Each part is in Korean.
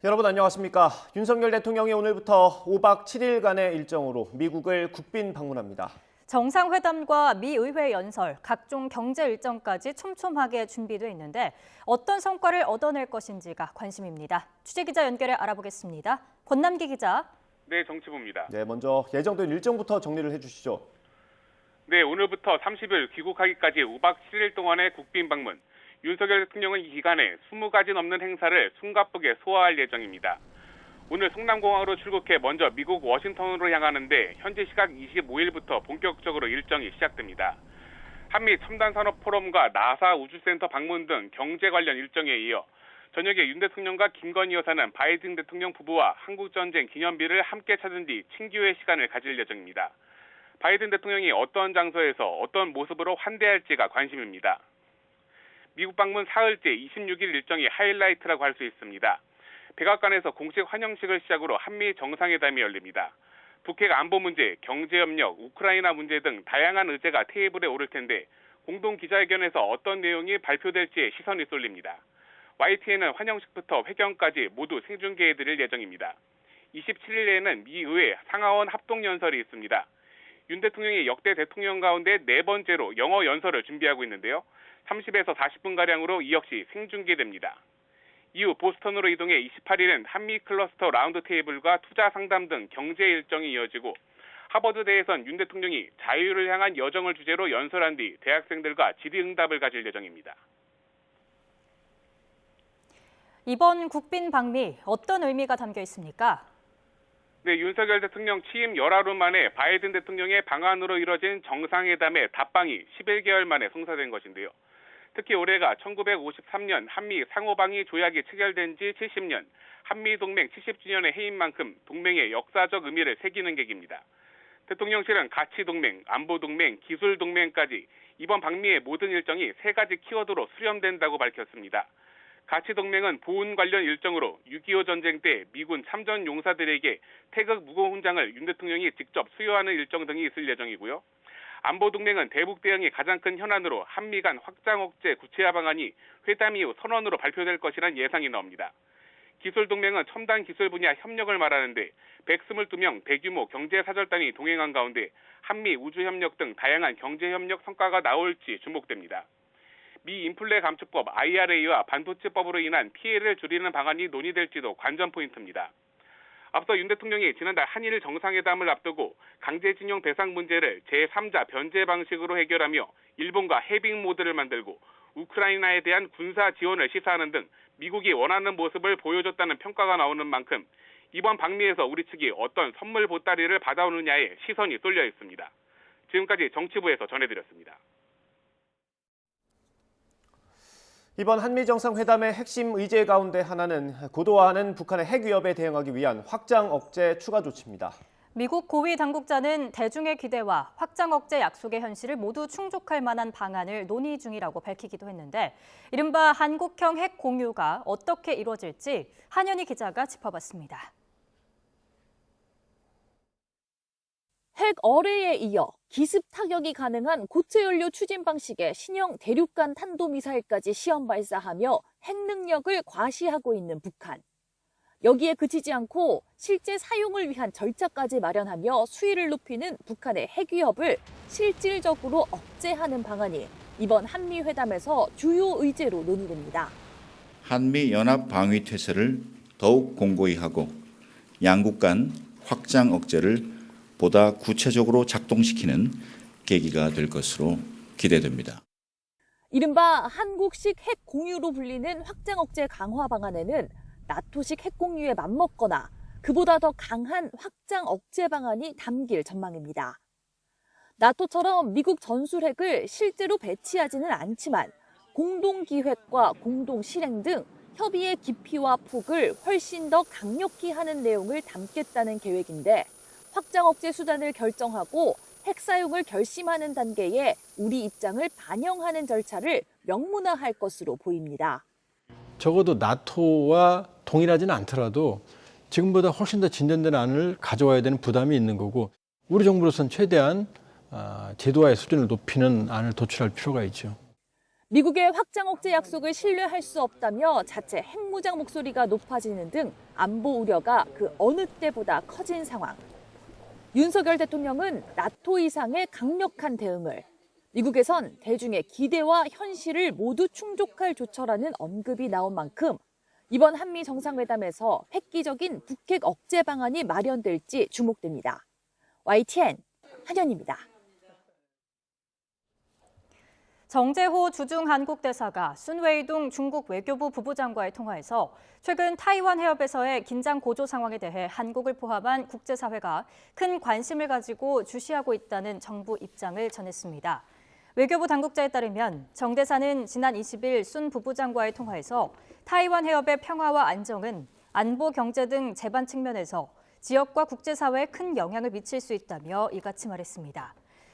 여러분 안녕하십니까. 윤석열 대통령이 오늘부터 5박 7일간의 일정으로 미국을 국빈 방문합니다. 정상회담과 미 의회 연설, 각종 경제 일정까지 촘촘하게 준비돼 있는데 어떤 성과를 얻어낼 것인지가 관심입니다. 취재기자 연결해 알아보겠습니다. 권남기 기자. 네, 정치부입니다. 네, 먼저 예정된 일정부터 정리를 해주시죠. 네, 오늘부터 30일 귀국하기까지 5박 7일 동안의 국빈 방문. 윤석열 대통령은 이 기간에 20가지 넘는 행사를 숨가쁘게 소화할 예정입니다. 오늘 성남공항으로 출국해 먼저 미국 워싱턴으로 향하는데 현지 시각 25일부터 본격적으로 일정이 시작됩니다. 한미 첨단산업 포럼과 나사 우주센터 방문 등 경제 관련 일정에 이어 저녁에 윤 대통령과 김건희 여사는 바이든 대통령 부부와 한국전쟁 기념비를 함께 찾은 뒤 친교의 시간을 가질 예정입니다. 바이든 대통령이 어떤 장소에서 어떤 모습으로 환대할지가 관심입니다. 미국 방문 사흘째 26일 일정이 하이라이트라고 할 수 있습니다. 백악관에서 공식 환영식을 시작으로 한미 정상회담이 열립니다. 북핵 안보 문제, 경제협력, 우크라이나 문제 등 다양한 의제가 테이블에 오를 텐데 공동 기자회견에서 어떤 내용이 발표될지에 시선이 쏠립니다. YTN은 환영식부터 회견까지 모두 생중계해드릴 예정입니다. 27일에는 미 의회 상하원 합동연설이 있습니다. 윤 대통령이 역대 대통령 가운데 네 번째로 영어 연설을 준비하고 있는데요. 30에서 40분가량으로 이 역시 생중계됩니다. 이후 보스턴으로 이동해 28일엔 한미 클러스터 라운드 테이블과 투자 상담 등 경제 일정이 이어지고 하버드대에선 윤 대통령이 자유를 향한 여정을 주제로 연설한 뒤 대학생들과 질의응답을 가질 예정입니다. 이번 국빈 방미 어떤 의미가 담겨 있습니까? 네, 윤석열 대통령 취임 열하루 만에 바이든 대통령의 방한으로 이뤄진 정상회담의 답방이 11개월 만에 성사된 것인데요. 특히 올해가 1953년 한미 상호방위 조약이 체결된 지 70년, 한미동맹 70주년의 해인 만큼 동맹의 역사적 의미를 새기는 계기입니다. 대통령실은 가치동맹, 안보동맹, 기술동맹까지 이번 방미의 모든 일정이 세 가지 키워드로 수렴된다고 밝혔습니다. 가치동맹은 보훈 관련 일정으로 6.25 전쟁 때 미군 참전 용사들에게 태극 무공훈장을 윤 대통령이 직접 수여하는 일정 등이 있을 예정이고요. 안보동맹은 대북 대응이 가장 큰 현안으로 한미 간 확장 억제 구체화 방안이 회담 이후 선언으로 발표될 것이란 예상이 나옵니다. 기술동맹은 첨단 기술 분야 협력을 말하는데 122명 대규모 경제사절단이 동행한 가운데 한미 우주협력 등 다양한 경제협력 성과가 나올지 주목됩니다. 미 인플레 감축법 IRA와 반도체법으로 인한 피해를 줄이는 방안이 논의될지도 관전 포인트입니다. 앞서 윤 대통령이 지난달 한일 정상회담을 앞두고 강제징용 배상 문제를 제3자 변제 방식으로 해결하며 일본과 해빙 모드를 만들고 우크라이나에 대한 군사 지원을 시사하는 등 미국이 원하는 모습을 보여줬다는 평가가 나오는 만큼 이번 방미에서 우리 측이 어떤 선물 보따리를 받아오느냐에 시선이 쏠려 있습니다. 지금까지 정치부에서 전해드렸습니다. 이번 한미 정상회담의 핵심 의제 가운데 하나는 고도화하는 북한의 핵 위협에 대응하기 위한 확장 억제 추가 조치입니다. 미국 고위 당국자는 대중의 기대와 확장 억제 약속의 현실을 모두 충족할 만한 방안을 논의 중이라고 밝히기도 했는데 이른바 한국형 핵 공유가 어떻게 이루어질지 한현희 기자가 짚어봤습니다. 핵 어뢰에 이어 기습 타격이 가능한 고체 연료 추진 방식의 신형 대륙간 탄도미사일까지 시험 발사하며 핵 능력을 과시하고 있는 북한. 여기에 그치지 않고 실제 사용을 위한 절차까지 마련하며 수위를 높이는 북한의 핵 위협을 실질적으로 억제하는 방안이 이번 한미 회담에서 주요 의제로 논의됩니다. 한미 연합 방위 태세를 더욱 공고히 하고 양국 간 확장 억제를 보다 구체적으로 작동시키는 계기가 될 것으로 기대됩니다. 이른바 한국식 핵 공유로 불리는 확장 억제 강화 방안에는 나토식 핵 공유에 맞먹거나 그보다 더 강한 확장 억제 방안이 담길 전망입니다. 나토처럼 미국 전술핵을 실제로 배치하지는 않지만 공동기획과 공동실행 등 협의의 깊이와 폭을 훨씬 더 강력히 하는 내용을 담겠다는 계획인데 확장 억제 수단을 결정하고 핵 사용을 결심하는 단계에 우리 입장을 반영하는 절차를 명문화할 것으로 보입니다. 적어도 나토와 동일하지는 않더라도 지금보다 훨씬 더 진전된 안을 가져와야 되는 부담이 있는 거고 우리 정부로서는 최대한 제도화의 수준을 높이는 안을 도출할 필요가 있죠. 미국의 확장 억제 약속을 신뢰할 수 없다며 자체 핵무장 목소리가 높아지는 등 안보 우려가 그 어느 때보다 커진 상황. 윤석열 대통령은 나토 이상의 강력한 대응을, 미국에선 대중의 기대와 현실을 모두 충족할 조처라는 언급이 나온 만큼 이번 한미 정상회담에서 획기적인 북핵 억제 방안이 마련될지 주목됩니다. YTN 한현입니다. 정재호 주중 한국 대사가 순웨이둥 중국 외교부 부부장과의 통화에서 최근 타이완 해협에서의 긴장 고조 상황에 대해 한국을 포함한 국제사회가 큰 관심을 가지고 주시하고 있다는 정부 입장을 전했습니다. 외교부 당국자에 따르면 정 대사는 지난 20일 순 부부장과의 통화에서 타이완 해협의 평화와 안정은 안보, 경제 등 제반 측면에서 지역과 국제사회에 큰 영향을 미칠 수 있다며 이같이 말했습니다.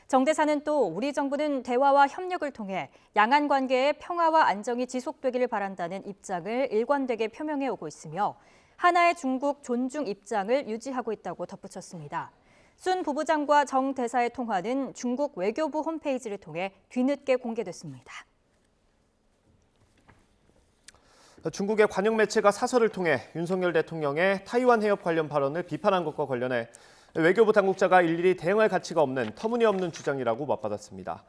정 대사는 또 우리 정부는 대화와 협력을 통해 양안 관계의 평화와 안정이 지속되기를 바란다는 입장을 일관되게 표명해 오고 있으며 하나의 중국 존중 입장을 유지하고 있다고 덧붙였습니다. 순 부부장과 정 대사의 통화는 중국 외교부 홈페이지를 통해 뒤늦게 공개됐습니다. 중국의 관영 매체가 사설을 통해 윤석열 대통령의 타이완 해협 관련 발언을 비판한 것과 관련해 외교부 당국자가 일일이 대응할 가치가 없는 터무니없는 주장이라고 맞받았습니다.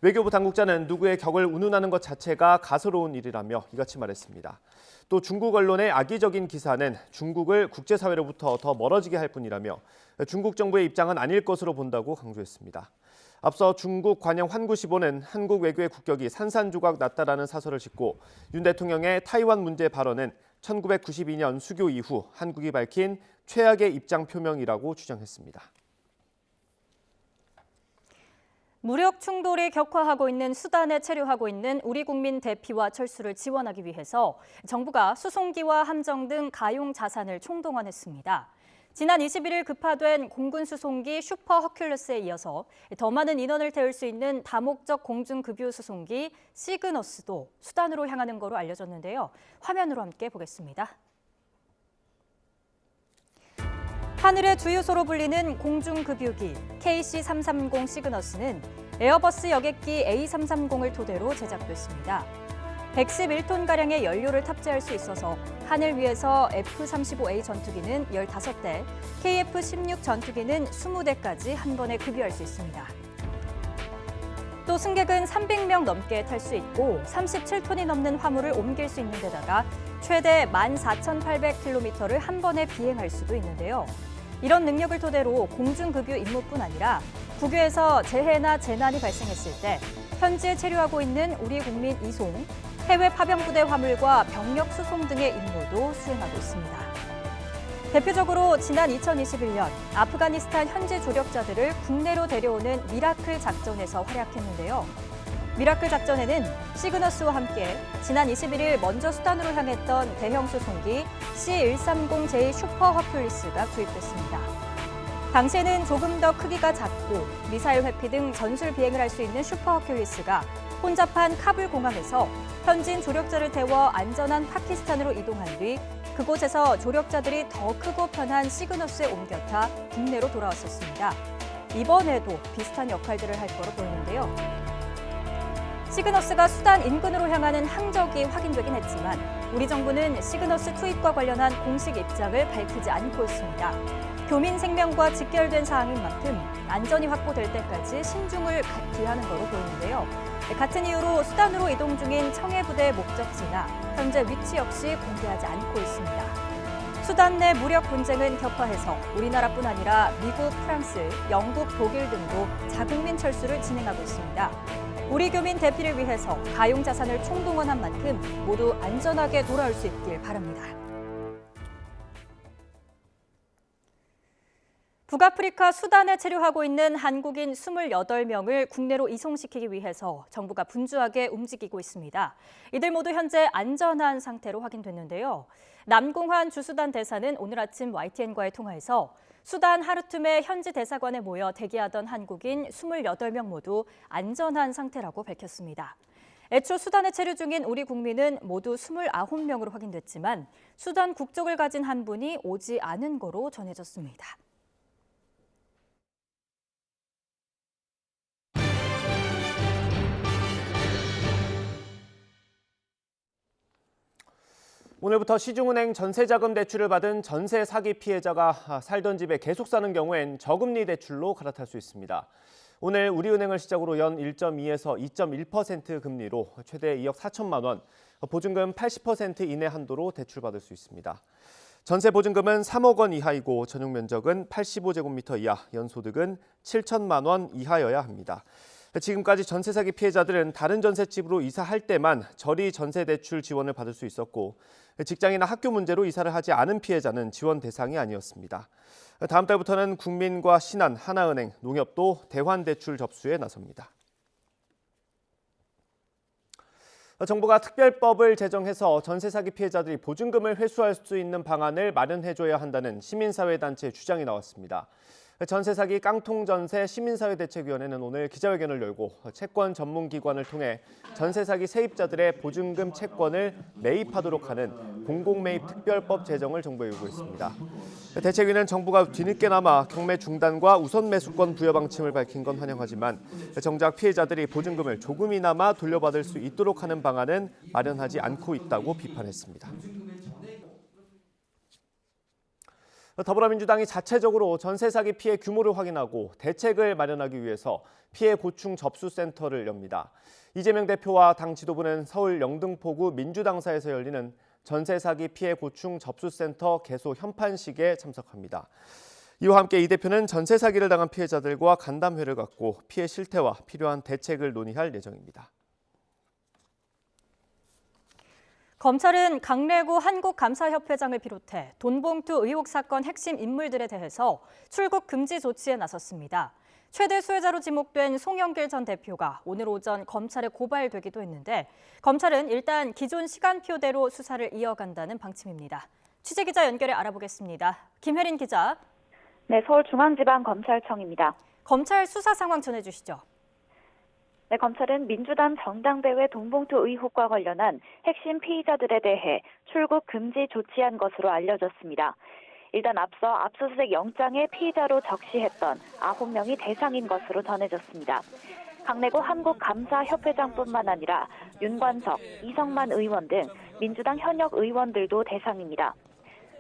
외교부 당국자는 누구의 격을 운운하는 것 자체가 가소로운 일이라며 이같이 말했습니다. 또 중국 언론의 악의적인 기사는 중국을 국제사회로부터 더 멀어지게 할 뿐이라며 중국 정부의 입장은 아닐 것으로 본다고 강조했습니다. 앞서 중국 관영 환구시보는 한국 외교의 국격이 산산조각 났다라는 사설을 싣고 윤 대통령의 타이완 문제 발언은 1992년 수교 이후 한국이 밝힌 최악의 입장 표명이라고 주장했습니다. 무력 충돌이 격화하고 있는 수단에 체류하고 있는 우리 국민 대피와 철수를 지원하기 위해서 정부가 수송기와 함정 등 가용 자산을 총동원했습니다. 지난 21일 급파된 공군 수송기 슈퍼 허큘러스에 이어서 더 많은 인원을 태울 수 있는 다목적 공중급유 수송기 시그너스도 수단으로 향하는 것으로 알려졌는데요. 화면으로 함께 보겠습니다. 하늘의 주유소로 불리는 공중급유기 KC-330 시그너스는 에어버스 여객기 A330을 토대로 제작됐습니다. 111톤가량의 연료를 탑재할 수 있어서 하늘 위에서 F-35A 전투기는 15대, KF-16 전투기는 20대까지 한 번에 급유할 수 있습니다. 또 승객은 300명 넘게 탈 수 있고 37톤이 넘는 화물을 옮길 수 있는 데다가 최대 14,800km를 한 번에 비행할 수도 있는데요. 이런 능력을 토대로 공중급유 임무뿐 아니라 국외에서 재해나 재난이 발생했을 때 현지에 체류하고 있는 우리 국민 이송, 해외 파병부대 화물과 병력 수송 등의 임무도 수행하고 있습니다. 대표적으로 지난 2021년 아프가니스탄 현지 조력자들을 국내로 데려오는 미라클 작전에서 활약했는데요. 미라클 작전에는 시그너스와 함께 지난 21일 먼저 수단으로 향했던 대형 수송기 C-130J 슈퍼 허큘리스가 투입됐습니다. 당시에는 조금 더 크기가 작고 미사일 회피 등 전술 비행을 할 수 있는 슈퍼 허큘리스가 혼잡한 카불 공항에서 현지인 조력자를 태워 안전한 파키스탄으로 이동한 뒤 그곳에서 조력자들이 더 크고 편한 시그너스에 옮겨 타 국내로 돌아왔었습니다. 이번에도 비슷한 역할들을 할 거로 보이는데요. 시그너스가 수단 인근으로 향하는 항적이 확인되긴 했지만 우리 정부는 시그너스 투입과 관련한 공식 입장을 밝히지 않고 있습니다. 교민 생명과 직결된 사항인 만큼 안전이 확보될 때까지 신중을 기하는 거로 보이는데요. 같은 이유로 수단으로 이동 중인 청해부대의 목적지나 현재 위치 역시 공개하지 않고 있습니다. 수단 내 무력 분쟁은 격화해서 우리나라뿐 아니라 미국, 프랑스, 영국, 독일 등도 자국민 철수를 진행하고 있습니다. 우리 교민 대피를 위해서 가용 자산을 총동원한 만큼 모두 안전하게 돌아올 수 있길 바랍니다. 북아프리카 수단에 체류하고 있는 한국인 28명을 국내로 이송시키기 위해서 정부가 분주하게 움직이고 있습니다. 이들 모두 현재 안전한 상태로 확인됐는데요. 남공환 주수단 대사는 오늘 아침 YTN과의 통화에서 수단 하르툼의 현지 대사관에 모여 대기하던 한국인 28명 모두 안전한 상태라고 밝혔습니다. 애초 수단에 체류 중인 우리 국민은 모두 29명으로 확인됐지만 수단 국적을 가진 한 분이 오지 않은 거로 전해졌습니다. 오늘부터 시중은행 전세자금 대출을 받은 전세 사기 피해자가 살던 집에 계속 사는 경우엔 저금리 대출로 갈아탈 수 있습니다. 오늘 우리은행을 시작으로 연 1.2에서 2.1% 금리로 최대 2억 4천만 원, 보증금 80% 이내 한도로 대출받을 수 있습니다. 전세 보증금은 3억 원 이하이고 전용 면적은 85제곱미터 이하, 연소득은 7천만 원 이하여야 합니다. 지금까지 전세 사기 피해자들은 다른 전셋집으로 이사할 때만 저리 전세 대출 지원을 받을 수 있었고 직장이나 학교 문제로 이사를 하지 않은 피해자는 지원 대상이 아니었습니다. 다음 달부터는 국민과 신한, 하나은행, 농협도 대환 대출 접수에 나섭니다. 정부가 특별법을 제정해서 전세 사기 피해자들이 보증금을 회수할 수 있는 방안을 마련해줘야 한다는 시민사회단체의 주장이 나왔습니다. 전세 사기 깡통전세 시민사회대책위원회는 오늘 기자회견을 열고 채권 전문기관을 통해 전세 사기 세입자들의 보증금 채권을 매입하도록 하는 공공매입 특별법 제정을 정부에 요구했습니다. 대책위는 정부가 뒤늦게나마 경매 중단과 우선 매수권 부여 방침을 밝힌 건 환영하지만 정작 피해자들이 보증금을 조금이나마 돌려받을 수 있도록 하는 방안은 마련하지 않고 있다고 비판했습니다. 더불어민주당이 자체적으로 전세 사기 피해 규모를 확인하고 대책을 마련하기 위해서 피해 고충 접수센터를 엽니다. 이재명 대표와 당 지도부는 서울 영등포구 민주당사에서 열리는 전세 사기 피해 고충 접수센터 개소 현판식에 참석합니다. 이와 함께 이 대표는 전세 사기를 당한 피해자들과 간담회를 갖고 피해 실태와 필요한 대책을 논의할 예정입니다. 검찰은 강래구 한국감사협회장을 비롯해 돈봉투 의혹 사건 핵심 인물들에 대해서 출국 금지 조치에 나섰습니다. 최대 수혜자로 지목된 송영길 전 대표가 오늘 오전 검찰에 고발되기도 했는데 검찰은 일단 기존 시간표대로 수사를 이어간다는 방침입니다. 취재기자 연결해 알아보겠습니다. 김혜린 기자. 네, 서울중앙지방검찰청입니다. 검찰 수사 상황 전해주시죠. 네, 검찰은 민주당 전당대회 돈봉투 의혹과 관련한 핵심 피의자들에 대해 출국 금지 조치한 것으로 알려졌습니다. 일단 앞서 압수수색 영장에 피의자로 적시했던 9명이 대상인 것으로 전해졌습니다. 강래구 한국감사협회장뿐만 아니라 윤관석, 이성만 의원 등 민주당 현역 의원들도 대상입니다.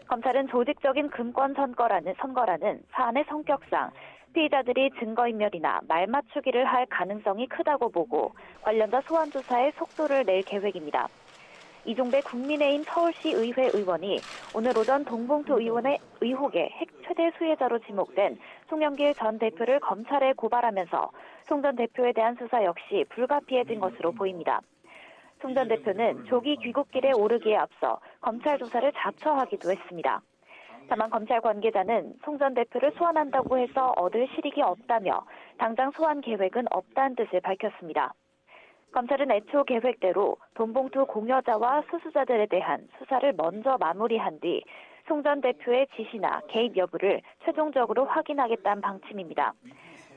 검찰은 조직적인 금권 선거라는 사안의 성격상 피의자들이 증거인멸이나 말맞추기를 할 가능성이 크다고 보고 관련자 소환 조사에 속도를 낼 계획입니다. 이종배 국민의힘 서울시 의회 의원이 오늘 오전 돈봉투 의혹의 최대 수혜자로 지목된 송영길 전 대표를 검찰에 고발하면서 송 전 대표에 대한 수사 역시 불가피해진 것으로 보입니다. 송 전 대표는 조기 귀국길에 오르기에 앞서 검찰 조사를 자처하기도 했습니다. 다만 검찰 관계자는 송 전 대표를 소환한다고 해서 얻을 실익이 없다며 당장 소환 계획은 없다는 뜻을 밝혔습니다. 검찰은 애초 계획대로 돈봉투 공여자와 수수자들에 대한 수사를 먼저 마무리한 뒤 송 전 대표의 지시나 개입 여부를 최종적으로 확인하겠다는 방침입니다.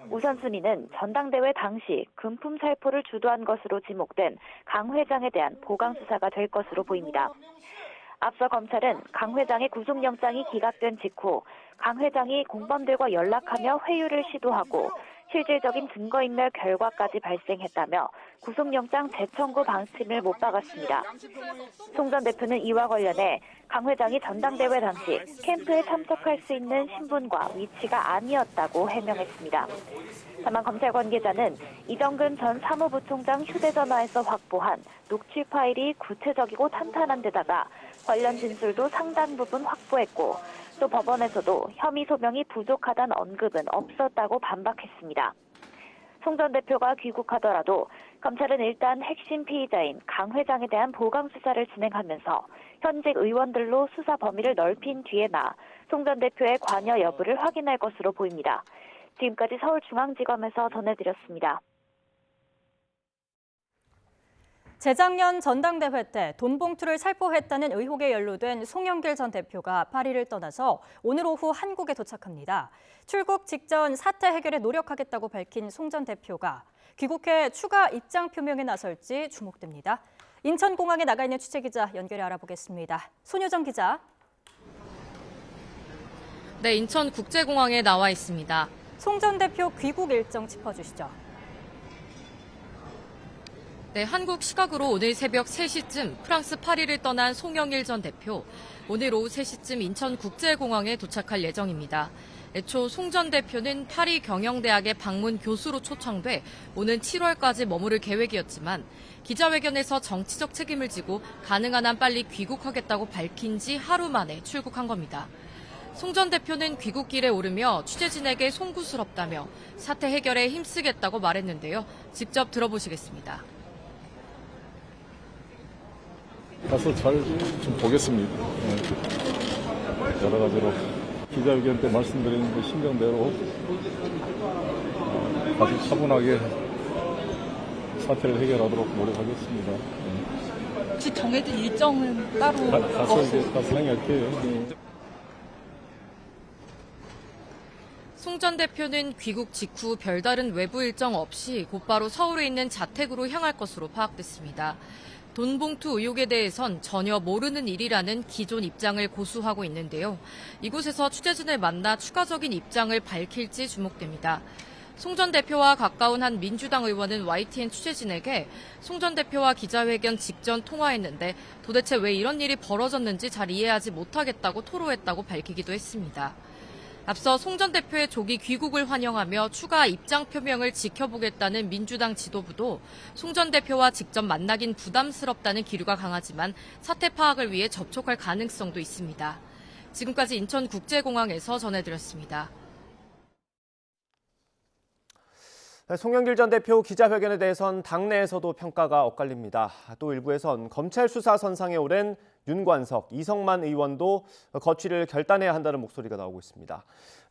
우선순위는 전당대회 당시 금품 살포를 주도한 것으로 지목된 강 회장에 대한 보강 수사가 될 것으로 보입니다. 앞서 검찰은 강 회장의 구속영장이 기각된 직후 강 회장이 공범들과 연락하며 회유를 시도하고 실질적인 증거인멸 결과까지 발생했다며 구속영장 재청구 방침을 못 박았습니다. 송 전 대표는 이와 관련해 강 회장이 전당대회 당시 캠프에 참석할 수 있는 신분과 위치가 아니었다고 해명했습니다. 다만 검찰 관계자는 이정근 전 사무부총장 휴대전화에서 확보한 녹취 파일이 구체적이고 탄탄한 데다가 관련 진술도 상당 부분 확보했고 또 법원에서도 혐의 소명이 부족하다는 언급은 없었다고 반박했습니다. 송 전 대표가 귀국하더라도 검찰은 일단 핵심 피의자인 강 회장에 대한 보강 수사를 진행하면서 현직 의원들로 수사 범위를 넓힌 뒤에나 송 전 대표의 관여 여부를 확인할 것으로 보입니다. 지금까지 서울중앙지검에서 전해드렸습니다. 재작년 전당대회 때 돈봉투를 살포했다는 의혹에 연루된 송영길 전 대표가 파리를 떠나서 오늘 오후 한국에 도착합니다. 출국 직전 사태 해결에 노력하겠다고 밝힌 송 전 대표가 귀국해 추가 입장 표명에 나설지 주목됩니다. 인천공항에 나가 있는 취재기자 연결해 알아보겠습니다. 손효정 기자. 네, 인천국제공항에 나와 있습니다. 송 전 대표 귀국 일정 짚어주시죠. 네, 한국 시각으로 오늘 새벽 3시쯤 프랑스 파리를 떠난 송영길 전 대표. 오늘 오후 3시쯤 인천국제공항에 도착할 예정입니다. 애초 송 전 대표는 파리 경영대학의 방문 교수로 초청돼 오는 7월까지 머무를 계획이었지만 기자회견에서 정치적 책임을 지고 가능한 한 빨리 귀국하겠다고 밝힌 지 하루 만에 출국한 겁니다. 송 전 대표는 귀국길에 오르며 취재진에게 송구스럽다며 사태 해결에 힘쓰겠다고 말했는데요. 직접 들어보시겠습니다. 가서 잘 좀 보겠습니다. 여러 가지로 기자회견 때 말씀드린 그 심정대로 아주 차분하게 사태를 해결하도록 노력하겠습니다. 혹시 정해진 일정은 따로 가서 이제 가서 상의할게요. 송 전 대표는 귀국 직후 별다른 외부 일정 없이 곧바로 서울에 있는 자택으로 향할 것으로 파악됐습니다. 돈 봉투 의혹에 대해선 전혀 모르는 일이라는 기존 입장을 고수하고 있는데요. 이곳에서 취재진을 만나 추가적인 입장을 밝힐지 주목됩니다. 송 전 대표와 가까운 한 민주당 의원은 YTN 취재진에게 송 전 대표와 기자회견 직전 통화했는데 도대체 왜 이런 일이 벌어졌는지 잘 이해하지 못하겠다고 토로했다고 밝히기도 했습니다. 앞서 송 전 대표의 조기 귀국을 환영하며 추가 입장 표명을 지켜보겠다는 민주당 지도부도 송 전 대표와 직접 만나긴 부담스럽다는 기류가 강하지만 사태 파악을 위해 접촉할 가능성도 있습니다. 지금까지 인천국제공항에서 전해드렸습니다. 송영길 전 대표 기자회견에 대해선 당내에서도 평가가 엇갈립니다. 또 일부에선 검찰 수사 선상에 오른 윤관석, 이성만 의원도 거취를 결단해야 한다는 목소리가 나오고 있습니다.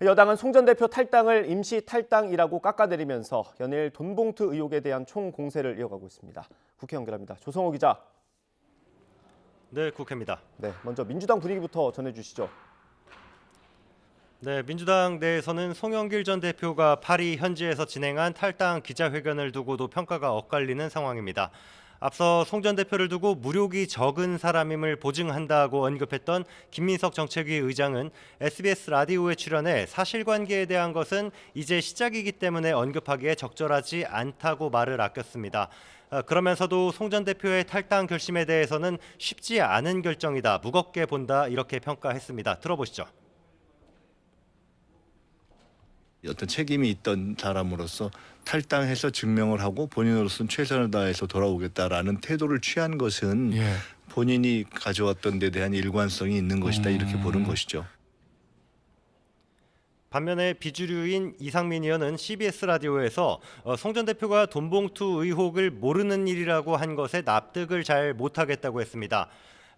여당은 송 전 대표 탈당을 임시 탈당이라고 깎아내리면서 연일 돈봉투 의혹에 대한 총공세를 이어가고 있습니다. 국회 연결합니다. 조성호 기자. 네, 국회입니다. 네, 먼저 민주당 분위기부터 전해주시죠. 네, 민주당 내에서는 송영길 전 대표가 파리 현지에서 진행한 탈당 기자회견을 두고도 평가가 엇갈리는 상황입니다. 앞서 송 전 대표를 두고 무력이 적은 사람임을 보증한다고 언급했던 김민석 정책위 의장은 SBS 라디오에 출연해 사실관계에 대한 것은 이제 시작이기 때문에 언급하기에 적절하지 않다고 말을 아꼈습니다. 그러면서도 송 전 대표의 탈당 결심에 대해서는 쉽지 않은 결정이다, 무겁게 본다 이렇게 평가했습니다. 들어보시죠. 어떤 책임이 있던 사람으로서 탈당해서 증명을 하고 본인으로서는 최선을 다해서 돌아오겠다라는 태도를 취한 것은 본인이 가져왔던 데 대한 일관성이 있는 것이다 이렇게 보는 것이죠. 반면에 비주류인 이상민 의원은 CBS 라디오에서 송 전 대표가 돈봉투 의혹을 모르는 일이라고 한 것에 납득을 잘 못하겠다고 했습니다.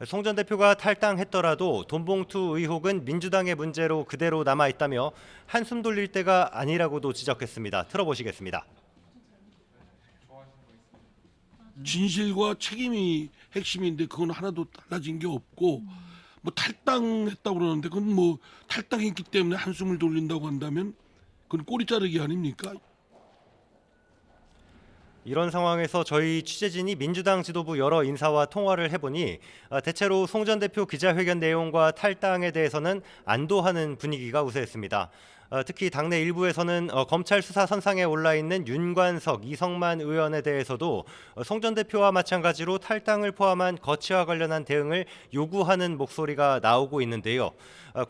송 전 대표가 탈당했더라도 돈봉투 의혹은 민주당의 문제로 그대로 남아있다며 한숨 돌릴 때가 아니라고도 지적했습니다. 들어보시겠습니다. 진실과 책임이 핵심인데 그건 하나도 달라진 게 없고 뭐 탈당했다고 그러는데 그건 뭐 탈당했기 때문에 한숨을 돌린다고 한다면 그건 꼬리 자르기 아닙니까? 이런 상황에서 저희 취재진이 민주당 지도부 여러 인사와 통화를 해보니 대체로 송 전 대표 기자회견 내용과 탈당에 대해서는 안도하는 분위기가 우세했습니다. 특히 당내 일부에서는 검찰 수사 선상에 올라 있는 윤관석, 이성만 의원에 대해서도 송 전 대표와 마찬가지로 탈당을 포함한 거취와 관련한 대응을 요구하는 목소리가 나오고 있는데요.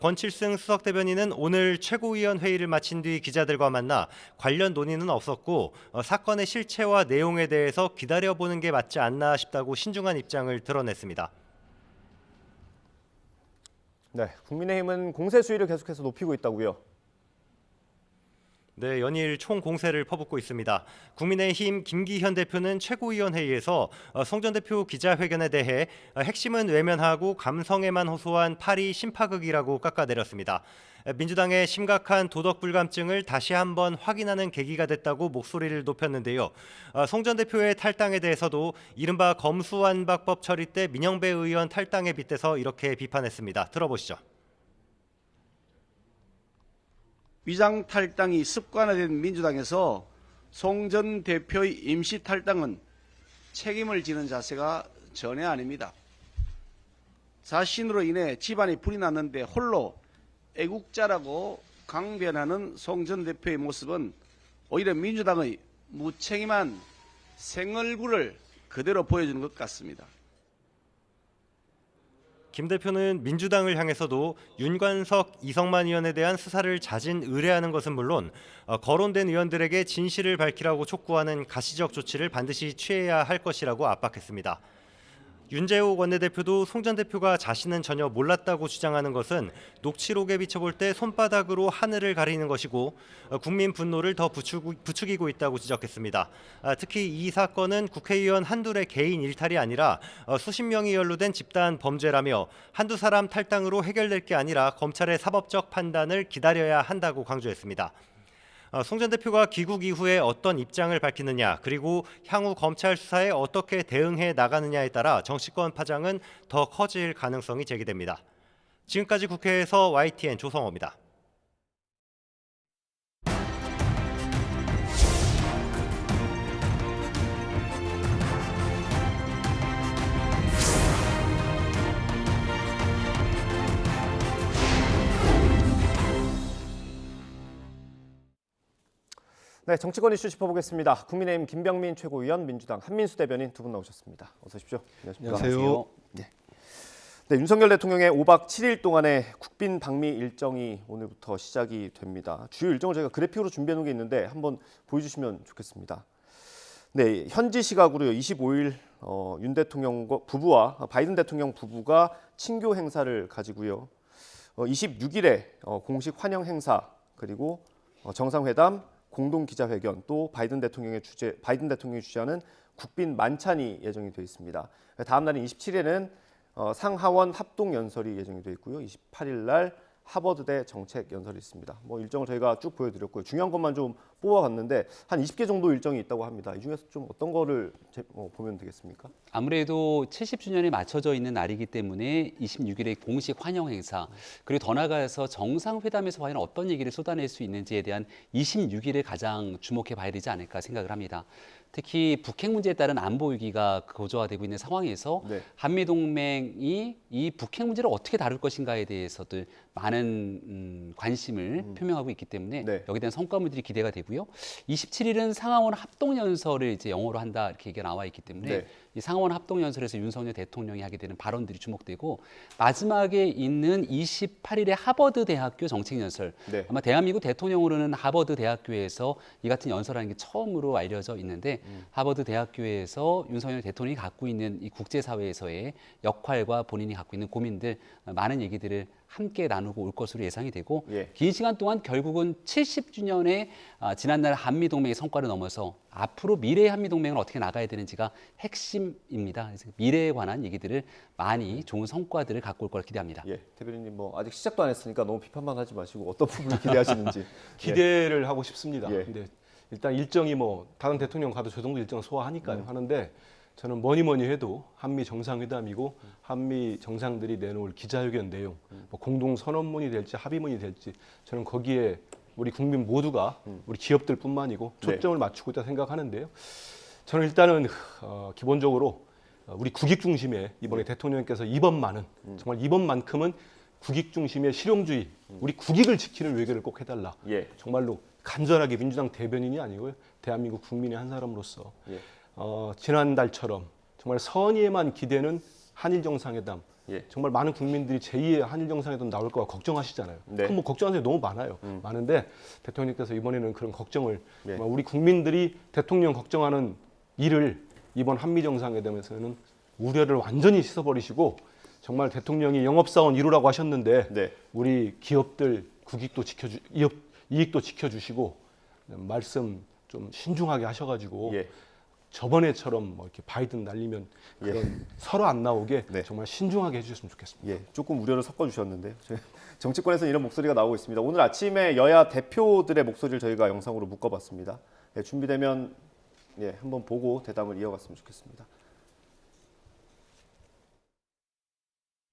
권칠승 수석대변인은 오늘 최고위원 회의를 마친 뒤 기자들과 만나 관련 논의는 없었고 사건의 실체와 내용에 대해서 기다려보는 게 맞지 않나 싶다고 신중한 입장을 드러냈습니다. 네, 국민의힘은 공세 수위를 계속해서 높이고 있다고요. 네, 연일 총공세를 퍼붓고 있습니다. 국민의힘 김기현 대표는 최고위원회의에서 송 전 대표 기자회견에 대해 핵심은 외면하고 감성에만 호소한 파리 심파극이라고 깎아내렸습니다. 민주당의 심각한 도덕 불감증을 다시 한번 확인하는 계기가 됐다고 목소리를 높였는데요. 송 전 대표의 탈당에 대해서도 이른바 검수완박법 처리 때 민영배 의원 탈당에 빗대서 이렇게 비판했습니다. 들어보시죠. 위장 탈당이 습관화된 민주당에서 송 전 대표의 임시 탈당은 책임을 지는 자세가 전혀 아닙니다. 자신으로 인해 집안에 불이 났는데 홀로 애국자라고 강변하는 송 전 대표의 모습은 오히려 민주당의 무책임한 생얼구를 그대로 보여주는 것 같습니다. 김 대표는 민주당을 향해서도 윤관석, 이성만 의원에 대한 수사를 자진 의뢰하는 것은 물론 거론된 의원들에게 진실을 밝히라고 촉구하는 가시적 조치를 반드시 취해야 할 것이라고 압박했습니다. 윤재욱 원내대표도 송 전 대표가 자신은 전혀 몰랐다고 주장하는 것은 녹취록에 비춰볼 때 손바닥으로 하늘을 가리는 것이고 국민 분노를 더 부추기고 있다고 지적했습니다. 특히 이 사건은 국회의원 한둘의 개인 일탈이 아니라 수십 명이 연루된 집단 범죄라며 한두 사람 탈당으로 해결될 게 아니라 검찰의 사법적 판단을 기다려야 한다고 강조했습니다. 송 전 대표가 귀국 이후에 어떤 입장을 밝히느냐, 그리고 향후 검찰 수사에 어떻게 대응해 나가느냐에 따라 정치권 파장은 더 커질 가능성이 제기됩니다. 지금까지 국회에서 YTN 조성호입니다. 네, 정치권 이슈 짚어보겠습니다. 국민의힘 김병민 최고위원, 민주당 한민수 대변인 두 분 나오셨습니다. 어서 오십시오. 안녕하세요. 네, 윤석열 대통령의 5박 7일 동안의 국빈 방미 일정이 오늘부터 시작이 됩니다. 주요 일정을 저희가 그래픽으로 준비해 놓은 게 있는데 한번 보여주시면 좋겠습니다. 네, 현지 시각으로요. 25일 윤 대통령 부부와 바이든 대통령 부부가 친교 행사를 가지고요. 26일에 공식 환영 행사, 그리고 정상회담, 공동 기자회견, 또 바이든 대통령이 주재하는 국빈 만찬이 예정이 되어 있습니다. 다음 날인 27일에는 상하원 합동 연설이 예정이 되어 있고요. 28일 날 하버드대 정책 연설이 있습니다. 일정을 저희가 쭉 보여드렸고요. 중요한 것만 좀 뽑아봤는데 한 20개 정도 일정이 있다고 합니다. 이 중에서 좀 어떤 거를 보면 되겠습니까? 아무래도 70주년에 맞춰져 있는 날이기 때문에 26일에 공식 환영 행사, 그리고 더 나아가서 정상회담에서 과연 어떤 얘기를 쏟아낼 수 있는지에 대한 26일에 가장 주목해 봐야 되지 않을까 생각을 합니다. 특히 북핵 문제에 따른 안보 위기가 고조화되고 있는 상황에서 한미동맹이 이 북핵 문제를 어떻게 다룰 것인가에 대해서도 많은 관심을 표명하고 있기 때문에 여기에 대한 성과물들이 기대가 되고요. 27일은 상하원 합동연설을 이제 영어로 한다 이렇게 얘기가 나와 있기 때문에 이 상하원 합동연설에서 윤석열 대통령이 하게 되는 발언들이 주목되고, 마지막에 있는 28일에 하버드 대학교 정책연설, 아마 대한민국 대통령으로는 하버드 대학교에서 이 같은 연설하는 게 처음으로 알려져 있는데 하버드 대학교에서 윤석열 대통령이 갖고 있는 이 국제사회에서의 역할과 본인이 갖고 있는 고민들, 많은 얘기들을 함께 나누고 올 것으로 예상이 되고, 긴 시간 동안 결국은 70주년의 지난날 한미동맹의 성과를 넘어서 앞으로 미래의 한미동맹을 어떻게 나가야 되는지가 핵심입니다. 그래서 미래에 관한 얘기들을 많이 좋은 성과들을 갖고 올 걸 기대합니다. 대변인님 아직 시작도 안 했으니까 너무 비판만 하지 마시고 어떤 부분을 기대하시는지. 기대를 하고 싶습니다. 근데 일단 일정이 다른 대통령 가도 저 정도 일정 소화하니까요. 하는데 저는 뭐니 해도 한미 정상회담이고 한미 정상들이 내놓을 기자회견 내용, 공동 선언문이 될지 합의문이 될지, 저는 거기에 우리 국민 모두가 우리 기업들뿐만이고 초점을 맞추고 있다 생각하는데요. 저는 일단은 기본적으로 우리 국익 중심의 이번에 대통령께서 이번만은 정말 이번만큼은 국익 중심의 실용주의, 우리 국익을 지키는 외교를 꼭 해달라. 정말로 간절하게 민주당 대변인이 아니고요, 대한민국 국민의 한 사람으로서 지난달처럼 정말 선의에만 기대는 한일 정상회담, 정말 많은 국민들이 제2의 한일 정상회담 나올 거가 걱정하시잖아요. 그럼 걱정하는 게 너무 많아요. 많은데 대통령께서 이번에는 그런 걱정을 우리 국민들이 대통령 걱정하는 일을 이번 한미 정상회담에서는 우려를 완전히 씻어버리시고, 정말 대통령이 영업사원 1호라고 하셨는데 우리 기업들 국익도 이익도 지켜주시고 말씀 좀 신중하게 하셔가지고 저번에처럼 이렇게 바이든 날리면 그런 서로 안 나오게 정말 신중하게 해주셨으면 좋겠습니다. 조금 우려를 섞어주셨는데 정치권에서는 이런 목소리가 나오고 있습니다. 오늘 아침에 여야 대표들의 목소리를 저희가 영상으로 묶어봤습니다. 준비되면 한번 보고 대담을 이어갔으면 좋겠습니다.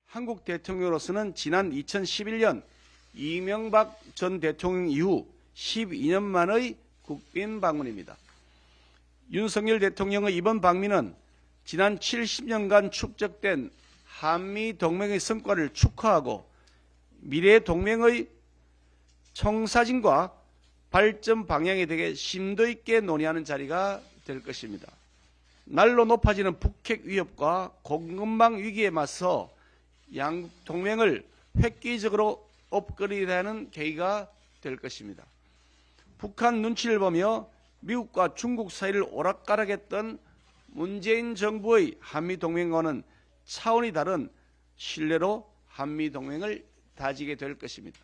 한국 대통령으로서는 지난 2011년 이명박 전 대통령 이후 12년 만의 국빈 방문입니다. 윤석열 대통령의 이번 방미는 지난 70년간 축적된 한미 동맹의 성과를 축하하고 미래 동맹의 청사진과 발전 방향에 대해 심도 있게 논의하는 자리가 될 것입니다. 날로 높아지는 북핵 위협과 공급망 위기에 맞서 양국 동맹을 획기적으로 업그레이드하는 계기가 될 것입니다. 북한 눈치를 보며 미국과 중국 사이를 오락가락했던 문재인 정부의 한미동맹과는 차원이 다른 신뢰로 한미동맹을 다지게 될 것입니다.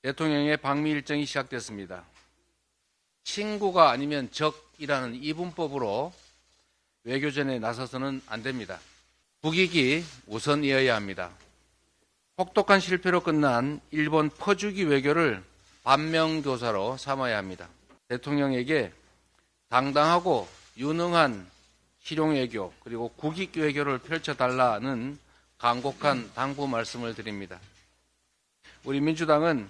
대통령의 방미 일정이 시작됐습니다. 친구가 아니면 적이라는 이분법으로 외교전에 나서서는 안 됩니다. 국익이 우선이어야 합니다. 혹독한 실패로 끝난 일본 퍼주기 외교를 반면교사로 삼아야 합니다. 대통령에게 당당하고 유능한 실용외교 그리고 국익 외교를 펼쳐달라는 간곡한 당부 말씀을 드립니다. 우리 민주당은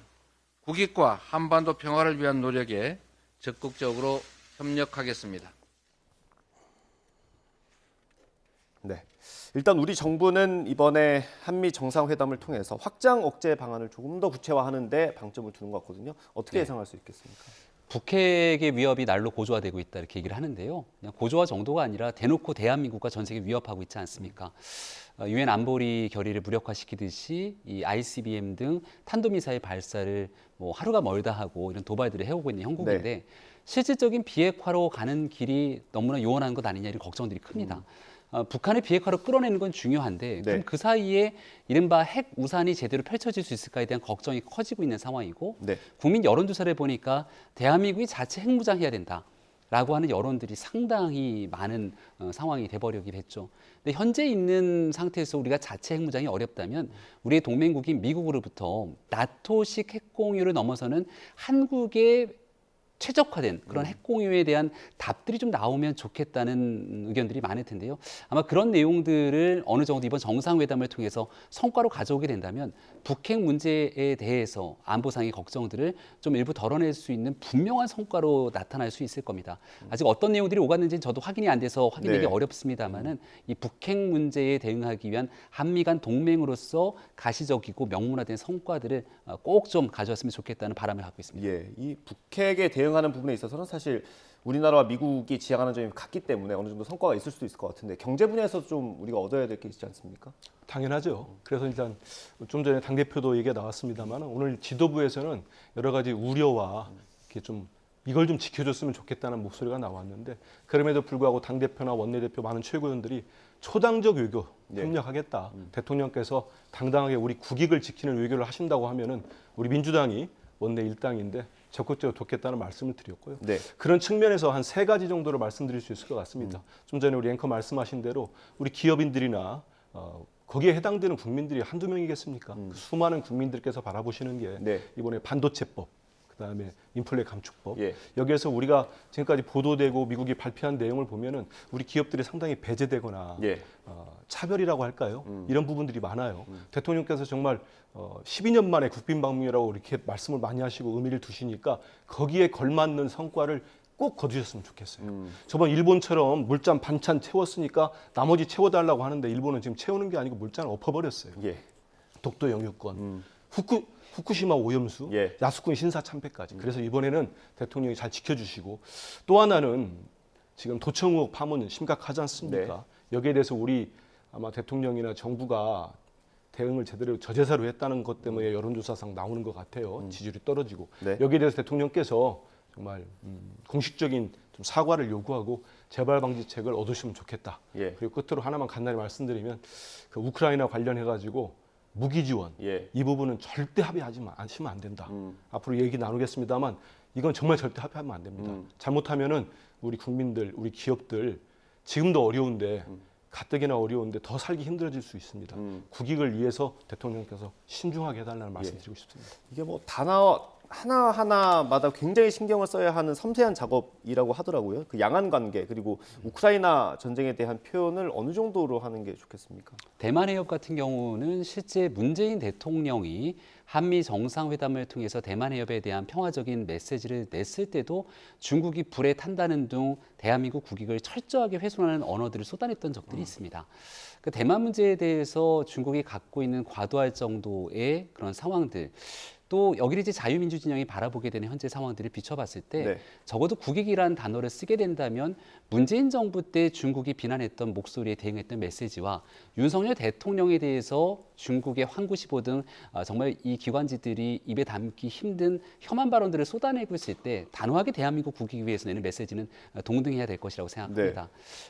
국익과 한반도 평화를 위한 노력에 적극적으로 협력하겠습니다. 네. 일단 우리 정부는 이번에 한미 정상회담을 통해서 확장 억제 방안을 조금 더 구체화하는 데 방점을 두는 것 같거든요. 어떻게 예상할 수 있겠습니까? 북핵의 위협이 날로 고조화되고 있다 이렇게 얘기를 하는데요. 그냥 고조화 정도가 아니라 대놓고 대한민국과 전 세계 위협하고 있지 않습니까? 유엔 안보리 결의를 무력화시키듯이 이 ICBM 등 탄도미사일 발사를 뭐 하루가 멀다 하고 이런 도발들을 해오고 있는 형국인데 실질적인 비핵화로 가는 길이 너무나 요원한 것 아니냐 이런 걱정들이 큽니다. 북한의 비핵화로 끌어내는 건 중요한데 그럼 그 사이에 이른바 핵 우산이 제대로 펼쳐질 수 있을까에 대한 걱정이 커지고 있는 상황이고 국민 여론조사를 보니까 대한민국이 자체 핵무장해야 된다라고 하는 여론들이 상당히 많은 상황이 돼버리긴 했죠. 근데 현재 있는 상태에서 우리가 자체 핵무장이 어렵다면 우리의 동맹국인 미국으로부터 나토식 핵공유를 넘어서는 한국의 최적화된 그런 핵공유에 대한 답들이 좀 나오면 좋겠다는 의견들이 많을 텐데요. 아마 그런 내용들을 어느 정도 이번 정상회담을 통해서 성과로 가져오게 된다면 북핵 문제에 대해서 안보상의 걱정들을 좀 일부 덜어낼 수 있는 분명한 성과로 나타날 수 있을 겁니다. 아직 어떤 내용들이 오갔는지는 저도 확인이 안 돼서 확인하기 어렵습니다만은 이 북핵 문제에 대응하기 위한 한미 간 동맹으로서 가시적이고 명문화된 성과들을 꼭 좀 가져왔으면 좋겠다는 바람을 갖고 있습니다. 예, 이 북핵에 대응하는 부분에 있어서는 사실 우리나라와 미국이 지향하는 점이 같기 때문에 어느 정도 성과가 있을 수도 있을 것 같은데 경제 분야에서 좀 우리가 얻어야 될 게 있지 않습니까? 당연하죠. 그래서 일단 좀 전에 당대표도 얘기가 나왔습니다만 오늘 지도부에서는 여러 가지 우려와 이렇게 좀 이걸 좀 지켜줬으면 좋겠다는 목소리가 나왔는데 그럼에도 불구하고 당대표나 원내대표 많은 최고위원들이 초당적 외교 협력하겠다. 대통령께서 당당하게 우리 국익을 지키는 외교를 하신다고 하면은 우리 민주당이 원내 일당인데 적극적으로 돕겠다는 말씀을 드렸고요. 그런 측면에서 한 3가지 정도로 말씀드릴 수 있을 것 같습니다. 좀 전에 우리 앵커 말씀하신 대로 우리 기업인들이나 거기에 해당되는 국민들이 한두 명이겠습니까? 그 수많은 국민들께서 바라보시는 게 이번에 반도체법, 그다음에 인플레 감축법. 여기에서 우리가 지금까지 보도되고 미국이 발표한 내용을 보면은 우리 기업들이 상당히 배제되거나 차별이라고 할까요? 이런 부분들이 많아요. 대통령께서 정말 12년 만에 국빈 방문이라고 이렇게 말씀을 많이 하시고 의미를 두시니까 거기에 걸맞는 성과를 꼭 거두셨으면 좋겠어요. 저번 일본처럼 물잔 반찬 채웠으니까 나머지 채워달라고 하는데 일본은 지금 채우는 게 아니고 물잔을 엎어버렸어요. 독도 영유권, 후쿠시마 오염수, 야스쿠니 신사 참패까지. 그래서 이번에는 대통령이 잘 지켜주시고 또 하나는 지금 도청 의혹 파문 심각하지 않습니까? 여기에 대해서 우리 아마 대통령이나 정부가 대응을 제대로 저제사로 했다는 것 때문에 여론조사상 나오는 것 같아요. 지지율이 떨어지고. 여기에 대해서 대통령께서 정말 공식적인 좀 사과를 요구하고 재발 방지책을 얻으시면 좋겠다. 그리고 끝으로 하나만 간단히 말씀드리면 그 우크라이나 관련해가지고 무기 지원 이 부분은 절대 합의하시면 안 된다. 앞으로 얘기 나누겠습니다만 이건 정말 절대 합의하면 안 됩니다. 잘못하면은 우리 국민들, 우리 기업들 지금도 어려운데 가뜩이나 어려운데 더 살기 힘들어질 수 있습니다. 국익을 위해서 대통령께서 신중하게 해달라는 말씀 드리고 싶습니다. 이게 뭐 단어 하나하나마다 굉장히 신경을 써야 하는 섬세한 작업이라고 하더라고요. 그 양안 관계 그리고 우크라이나 전쟁에 대한 표현을 어느 정도로 하는 게 좋겠습니까? 대만 해협 같은 경우는 실제 문재인 대통령이 한미 정상회담을 통해서 대만 해협에 대한 평화적인 메시지를 냈을 때도 중국이 불에 탄다는 등 대한민국 국익을 철저하게 훼손하는 언어들을 쏟아냈던 적들이 있습니다. 그 대만 문제에 대해서 중국이 갖고 있는 과도할 정도의 그런 상황들 또 여기를 이제 자유민주 진영이 바라보게 되는 현재 상황들을 비춰봤을 때 네. 적어도 국익이라는 단어를 쓰게 된다면 문재인 정부 때 중국이 비난했던 목소리에 대응했던 메시지와 윤석열 대통령에 대해서 중국의 환구시보 등 정말 이 기관지들이 입에 담기 힘든 혐한 발언들을 쏟아내고 있을 때 단호하게 대한민국 국익을 위해서 내는 메시지는 동등해야 될 것이라고 생각합니다.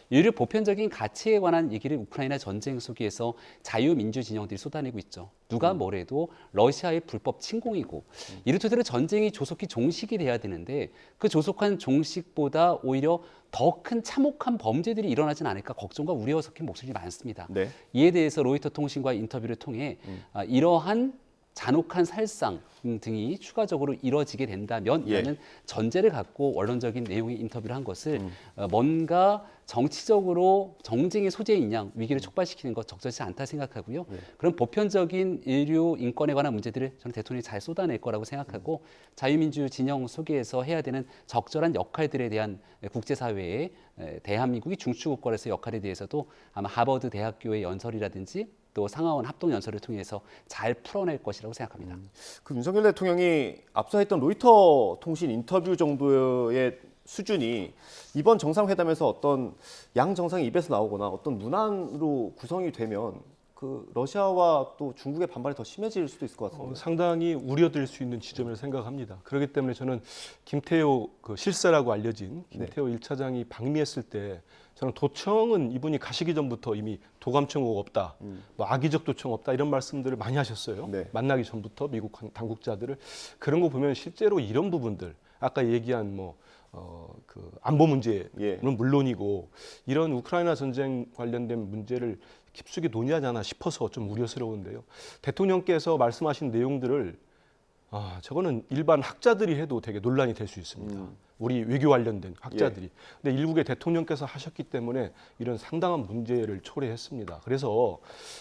이를 보편적인 가치에 관한 얘기를 우크라이나 전쟁 속에서 자유민주 진영들이 쏟아내고 있죠. 누가 뭐래도 러시아의 불법 침공이고 이를테면 전쟁이 조속히 종식이 돼야 되는데 그 조속한 종식보다 오히려 더 큰 참혹한 범죄들이 일어나진 않을까 걱정과 우려가 섞인 목소리가 많습니다. 네. 이에 대해서 로이터 통신과 인터뷰를 통해 이러한 잔혹한 살상 등이 추가적으로 이뤄지게 된다면이라는 전제를 갖고 원론적인 내용의 인터뷰를 한 것을 뭔가 정치적으로 정쟁의 소재인 양 위기를 촉발시키는 것 적절치 않다 생각하고요. 그런 보편적인 인류 인권에 관한 문제들을 저는 대통령이 잘 쏟아낼 거라고 생각하고 자유민주 진영 속에서 해야 되는 적절한 역할들에 대한 국제사회의 대한민국이 중추국가로서의 역할에 대해서도 아마 하버드 대학교의 연설이라든지 또 상하원 합동 연설을 통해서 잘 풀어낼 것이라고 생각합니다. 그 윤석열 대통령이 앞서 했던 로이터 통신 인터뷰 정도의 수준이 이번 정상회담에서 어떤 양 정상의 입에서 나오거나 어떤 문안으로 구성이 되면 그 러시아와 또 중국의 반발이 더 심해질 수도 있을 것 같습니다. 상당히 우려될 수 있는 지점을 생각합니다. 그렇기 때문에 저는 김태호 그 실세라고 알려진 김태호 1차장이 방미했을 때 저는 도청은 이분이 가시기 전부터 이미 도감청 없다, 뭐 악의적 도청 없다 이런 말씀들을 많이 하셨어요. 만나기 전부터 미국 당국자들을 그런 거 보면 실제로 이런 부분들 아까 얘기한 그 안보 문제는 물론이고 이런 우크라이나 전쟁 관련된 문제를 깊숙이 논의하지 않나 싶어서 좀 우려스러운데요. 대통령께서 말씀하신 내용들을 저거는 일반 학자들이 해도 되게 논란이 될 수 있습니다. 우리 외교 관련된 학자들이. 근데 일국의 대통령께서 하셨기 때문에 이런 상당한 문제를 초래했습니다. 그래서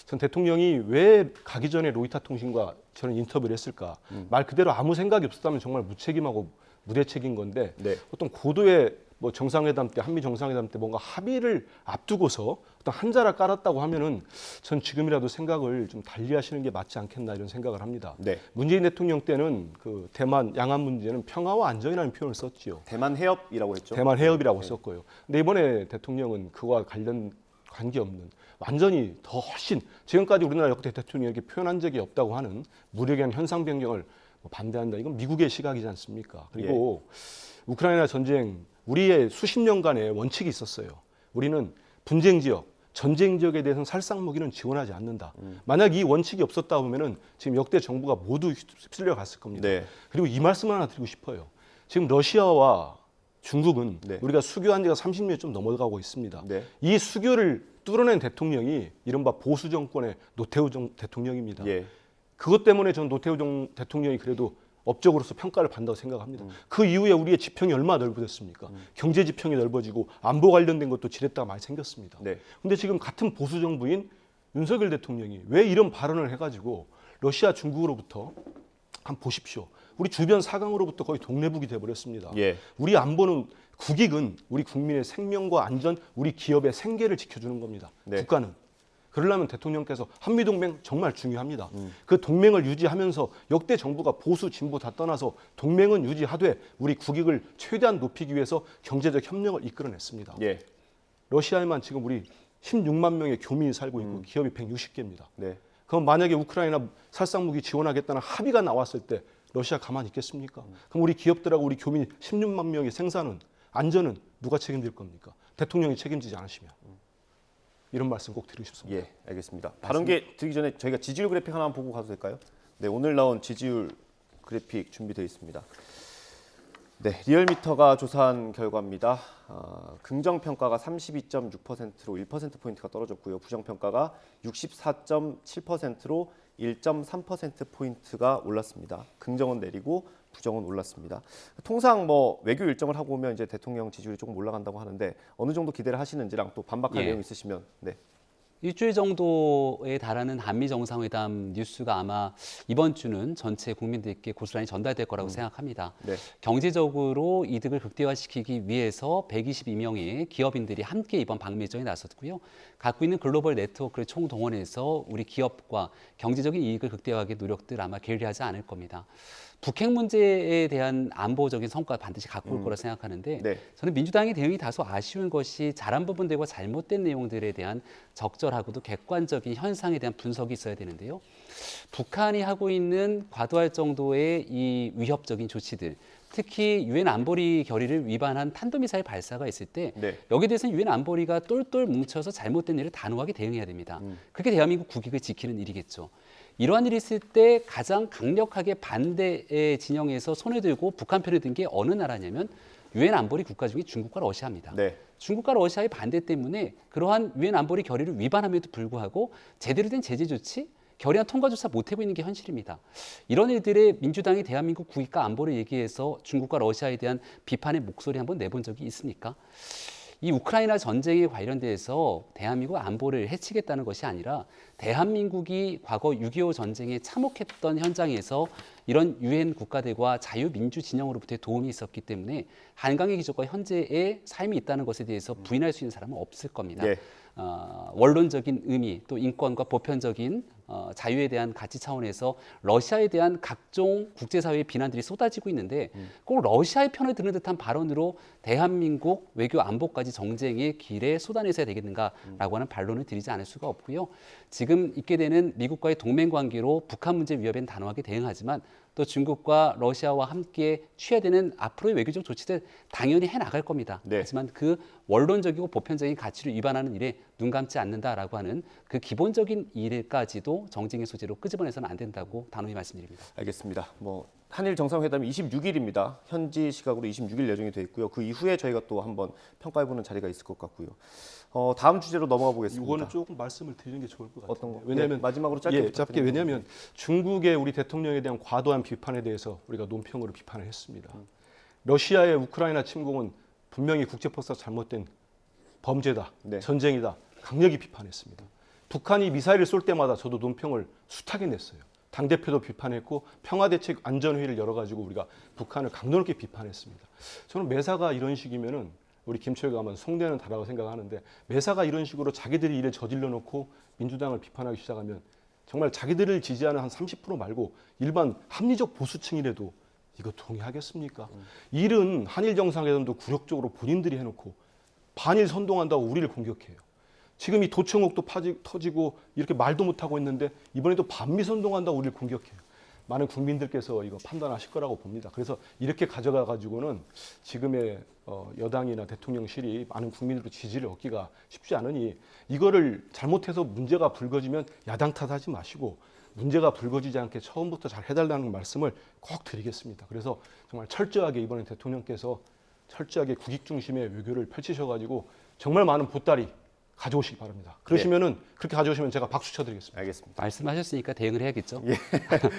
전 대통령이 왜 가기 전에 로이터 통신과 저는 인터뷰를 했을까? 말 그대로 아무 생각이 없었다면 정말 무책임하고 무대책인 건데 어떤 고도의 정상회담 때 한미 정상회담 때 뭔가 합의를 앞두고서 어떤 한자를 깔았다고 하면은 전 지금이라도 생각을 좀 달리하시는 게 맞지 않겠나 이런 생각을 합니다. 문재인 대통령 때는 그 대만 양안 문제는 평화와 안정이라는 표현을 썼지요. 대만 해협이라고 했죠. 대만 해협이라고 썼고요. 근데 이번에 대통령은 그와 관계없는 완전히 더 훨씬 지금까지 우리나라 역대 대통령이 이렇게 표현한 적이 없다고 하는 무력에 대한 현상 변경을 반대한다. 이건 미국의 시각이지 않습니까? 그리고 우크라이나 전쟁 우리의 수십 년간의 원칙이 있었어요. 우리는 분쟁 지역, 전쟁 지역에 대해서는 살상 무기는 지원하지 않는다. 만약 이 원칙이 없었다 보면은 지금 역대 정부가 모두 휩쓸려 갔을 겁니다. 그리고 이 말씀 하나 드리고 싶어요. 지금 러시아와 중국은 우리가 수교한 지가 30년이 좀 넘어가고 있습니다. 이 수교를 뚫어낸 대통령이 이른바 보수 정권의 노태우 대통령입니다. 그것 때문에 전 노태우 대통령이 그래도 업적으로서 평가를 받는다고 생각합니다. 그 이후에 우리의 지평이 얼마나 넓어졌습니까? 경제 지평이 넓어지고 안보 관련된 것도 지렛대가 많이 생겼습니다. 근데 지금 같은 보수 정부인 윤석열 대통령이 왜 이런 발언을 해가지고 러시아, 중국으로부터 한번 보십시오. 우리 주변 사강으로부터 거의 동네북이 돼버렸습니다. 우리 안보는 국익은 우리 국민의 생명과 안전, 우리 기업의 생계를 지켜주는 겁니다. 국가는. 그러려면 대통령께서 한미동맹 정말 중요합니다. 그 동맹을 유지하면서 역대 정부가 보수, 진보 다 떠나서 동맹은 유지하되 우리 국익을 최대한 높이기 위해서 경제적 협력을 이끌어냈습니다. 러시아에만 지금 우리 16만 명의 교민이 살고 있고 기업이 160개입니다. 그럼 만약에 우크라이나 살상무기 지원하겠다는 합의가 나왔을 때 러시아 가만히 있겠습니까? 그럼 우리 기업들하고 우리 교민 16만 명의 생산은 안전은 누가 책임질 겁니까? 대통령이 책임지지 않으시면. 이런 말씀 꼭 드리고 싶습니다. 알겠습니다. 발언기 드리기 전에 저희가 지지율 그래픽 하나 보고 가도 될까요? 네, 오늘 나온 지지율 그래픽 준비되어 있습니다. 네, 리얼미터가 조사한 결과입니다. 긍정평가가 32.6%로 1%포인트가 떨어졌고요. 부정평가가 64.7%로 1.3%포인트가 올랐습니다. 긍정은 내리고 부정은 올랐습니다. 통상 외교 일정을 하고 오면 이제 대통령 지지율이 조금 올라간다고 하는데 어느 정도 기대를 하시는지랑 또 반박할 내용 있으시면 일주일 정도에 달하는 한미 정상회담 뉴스가 아마 이번 주는 전체 국민들께 고스란히 전달될 거라고 생각합니다. 네. 경제적으로 이득을 극대화시키기 위해서 122명의 기업인들이 함께 이번 방미일정에 나섰고요. 갖고 있는 글로벌 네트워크를 총동원해서 우리 기업과 경제적인 이익을 극대화하기 노력들 아마 게을리하지 않을 겁니다. 북핵 문제에 대한 안보적인 성과 반드시 갖고 올 거라 생각하는데 네. 저는 민주당의 대응이 다소 아쉬운 것이 잘한 부분들과 잘못된 내용들에 대한 적절하고도 객관적인 현상에 대한 분석이 있어야 되는데요. 북한이 하고 있는 과도할 정도의 이 위협적인 조치들, 특히 유엔 안보리 결의를 위반한 탄도미사일 발사가 있을 때 네. 여기에 대해서는 유엔 안보리가 똘똘 뭉쳐서 잘못된 일을 단호하게 대응해야 됩니다. 그게 대한민국 국익을 지키는 일이겠죠. 이러한 일이 있을 때 가장 강력하게 반대의 진영에서 손을 들고 북한 편을 든 게 어느 나라냐면 유엔 안보리 국가 중에 중국과 러시아입니다. 네. 중국과 러시아의 반대 때문에 그러한 유엔 안보리 결의를 위반함에도 불구하고 제대로 된 제재 조치, 결의안 통과조차 못하고 있는 게 현실입니다. 이런 일들에 민주당이 대한민국 국익과 안보를 얘기해서 중국과 러시아에 대한 비판의 목소리 한번 내본 적이 있습니까? 이 우크라이나 전쟁에 관련돼서 대한민국 안보를 해치겠다는 것이 아니라 대한민국이 과거 6.25 전쟁에 참혹했던 현장에서 이런 유엔 국가들과 자유민주 진영으로부터의 도움이 있었기 때문에 한강의 기적과 현재의 삶이 있다는 것에 대해서 부인할 수 있는 사람은 없을 겁니다. 네. 원론적인 의미 또 인권과 보편적인 자유에 대한 가치 차원에서 러시아에 대한 각종 국제사회의 비난들이 쏟아지고 있는데 꼭 러시아의 편을 드는 듯한 발언으로 대한민국 외교 안보까지 정쟁의 길에 쏟아내서야 되겠는가라고 하는 반론을 드리지 않을 수가 없고요. 지금 있게 되는 미국과의 동맹 관계로 북한 문제 위협에는 단호하게 대응하지만 또 중국과 러시아와 함께 취해야 되는 앞으로의 외교적 조치들 당연히 해나갈 겁니다. 네. 하지만 그 원론적이고 보편적인 가치를 위반하는 일에 눈 감지 않는다라고 하는 그 기본적인 일까지도 정쟁의 소재로 끄집어내서는 안 된다고 단호히 말씀드립니다. 알겠습니다. 한일 정상회담이 26일입니다. 현지 시각으로 26일 예정이 돼 있고요. 그 이후에 저희가 또 한번 평가해보는 자리가 있을 것 같고요. 다음 주제로 넘어가 보겠습니다. 이거는 조금 말씀을 드리는 게 좋을 것 같아요. 어떤 거? 왜냐하면 마지막으로 짧게 짧게 왜냐하면 중국의 우리 대통령에 대한 과도한 비판에 대해서 우리가 논평으로 비판을 했습니다. 러시아의 우크라이나 침공은 분명히 국제법상 잘못된 범죄다, 네. 전쟁이다 강력히 비판했습니다. 북한이 미사일을 쏠 때마다 저도 논평을 숱하게 냈어요. 당대표도 비판했고 평화대책 안전회의를 열어가지고 우리가 북한을 강도롭게 비판했습니다. 저는 매사가 이런 식이면은 우리 김철가 하면 속내는 다라고 생각하는데 매사가 이런 식으로 자기들이 일을 저질러 놓고 민주당을 비판하기 시작하면 정말 자기들을 지지하는 한 30% 말고 일반 합리적 보수층이라도 이거 동의하겠습니까? 일은 한일 정상회담도 굴욕적으로 본인들이 해놓고 반일 선동한다고 우리를 공격해요. 지금 이 도청옥도 터지고 이렇게 말도 못하고 있는데 이번에도 반미 선동한다고 우리를 공격해요. 많은 국민들께서 이거 판단하실 거라고 봅니다. 그래서 이렇게 가져가 가지고는 지금의 여당이나 대통령실이 많은 국민들의 지지를 얻기가 쉽지 않으니 이거를 잘못해서 문제가 불거지면 야당 탓하지 마시고 문제가 불거지지 않게 처음부터 잘 해달라는 말씀을 꼭 드리겠습니다. 그래서 정말 철저하게 이번에 대통령께서 철저하게 국익 중심의 외교를 펼치셔가지고 정말 많은 보따리 가져오시기 바랍니다. 그러시면은 그렇게 가져오시면 제가 박수 쳐드리겠습니다. 알겠습니다. 말씀하셨으니까 대응을 해야겠죠. 예.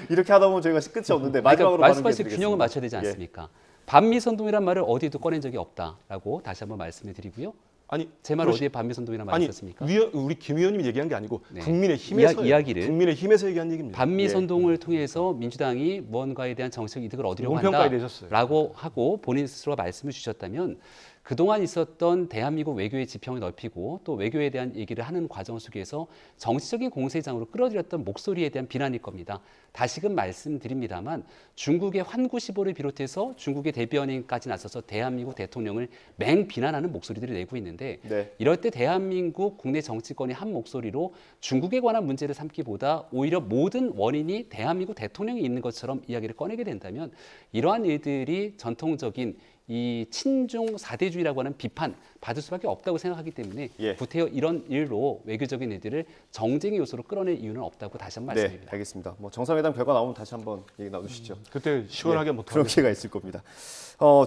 이렇게 하다 보면 저희가 끝이 없는데 마지막으로 말씀하신 균형을 맞춰야 되지 않습니까? 반미 선동이란 말을 어디에도 꺼낸 적이 없다라고 다시 한번 말씀을 드리고요. 아니 제 말 어디에 반미 선동이란 말이 있었습니까? 우리 김 의원님이 얘기한 게 아니고 국민의힘에서 이야기를 국민의힘에서 얘기한 얘기입니다. 반미 선동을 통해서 민주당이 무언가에 대한 정책 이득을 얻으려고 논평까지 내셨어요. 한다라고 하고 본인 스스로 말씀을 주셨다면 그동안 있었던 대한민국 외교의 지평을 넓히고 또 외교에 대한 얘기를 하는 과정 속에서 정치적인 공세장으로 끌어들였던 목소리에 대한 비난일 겁니다. 다시금 말씀드립니다만 중국의 환구시보를 비롯해서 중국의 대변인까지 나서서 대한민국 대통령을 맹비난하는 목소리들을 내고 있는데 이럴 때 대한민국 국내 정치권이 한 목소리로 중국에 관한 문제를 삼기보다 오히려 모든 원인이 대한민국 대통령이 있는 것처럼 이야기를 꺼내게 된다면 이러한 일들이 전통적인 이 친중 사대주의라고 하는 비판 받을 수밖에 없다고 생각하기 때문에 구태여 이런 일로 외교적인 일들을 정쟁의 요소로 끌어낼 이유는 없다고 다시 한번 말씀드립니다. 네, 알겠습니다. 정상회담 결과 나오면 다시 한번 얘기 나누시죠. 그때 시원하게 그런 기회가 있을 겁니다.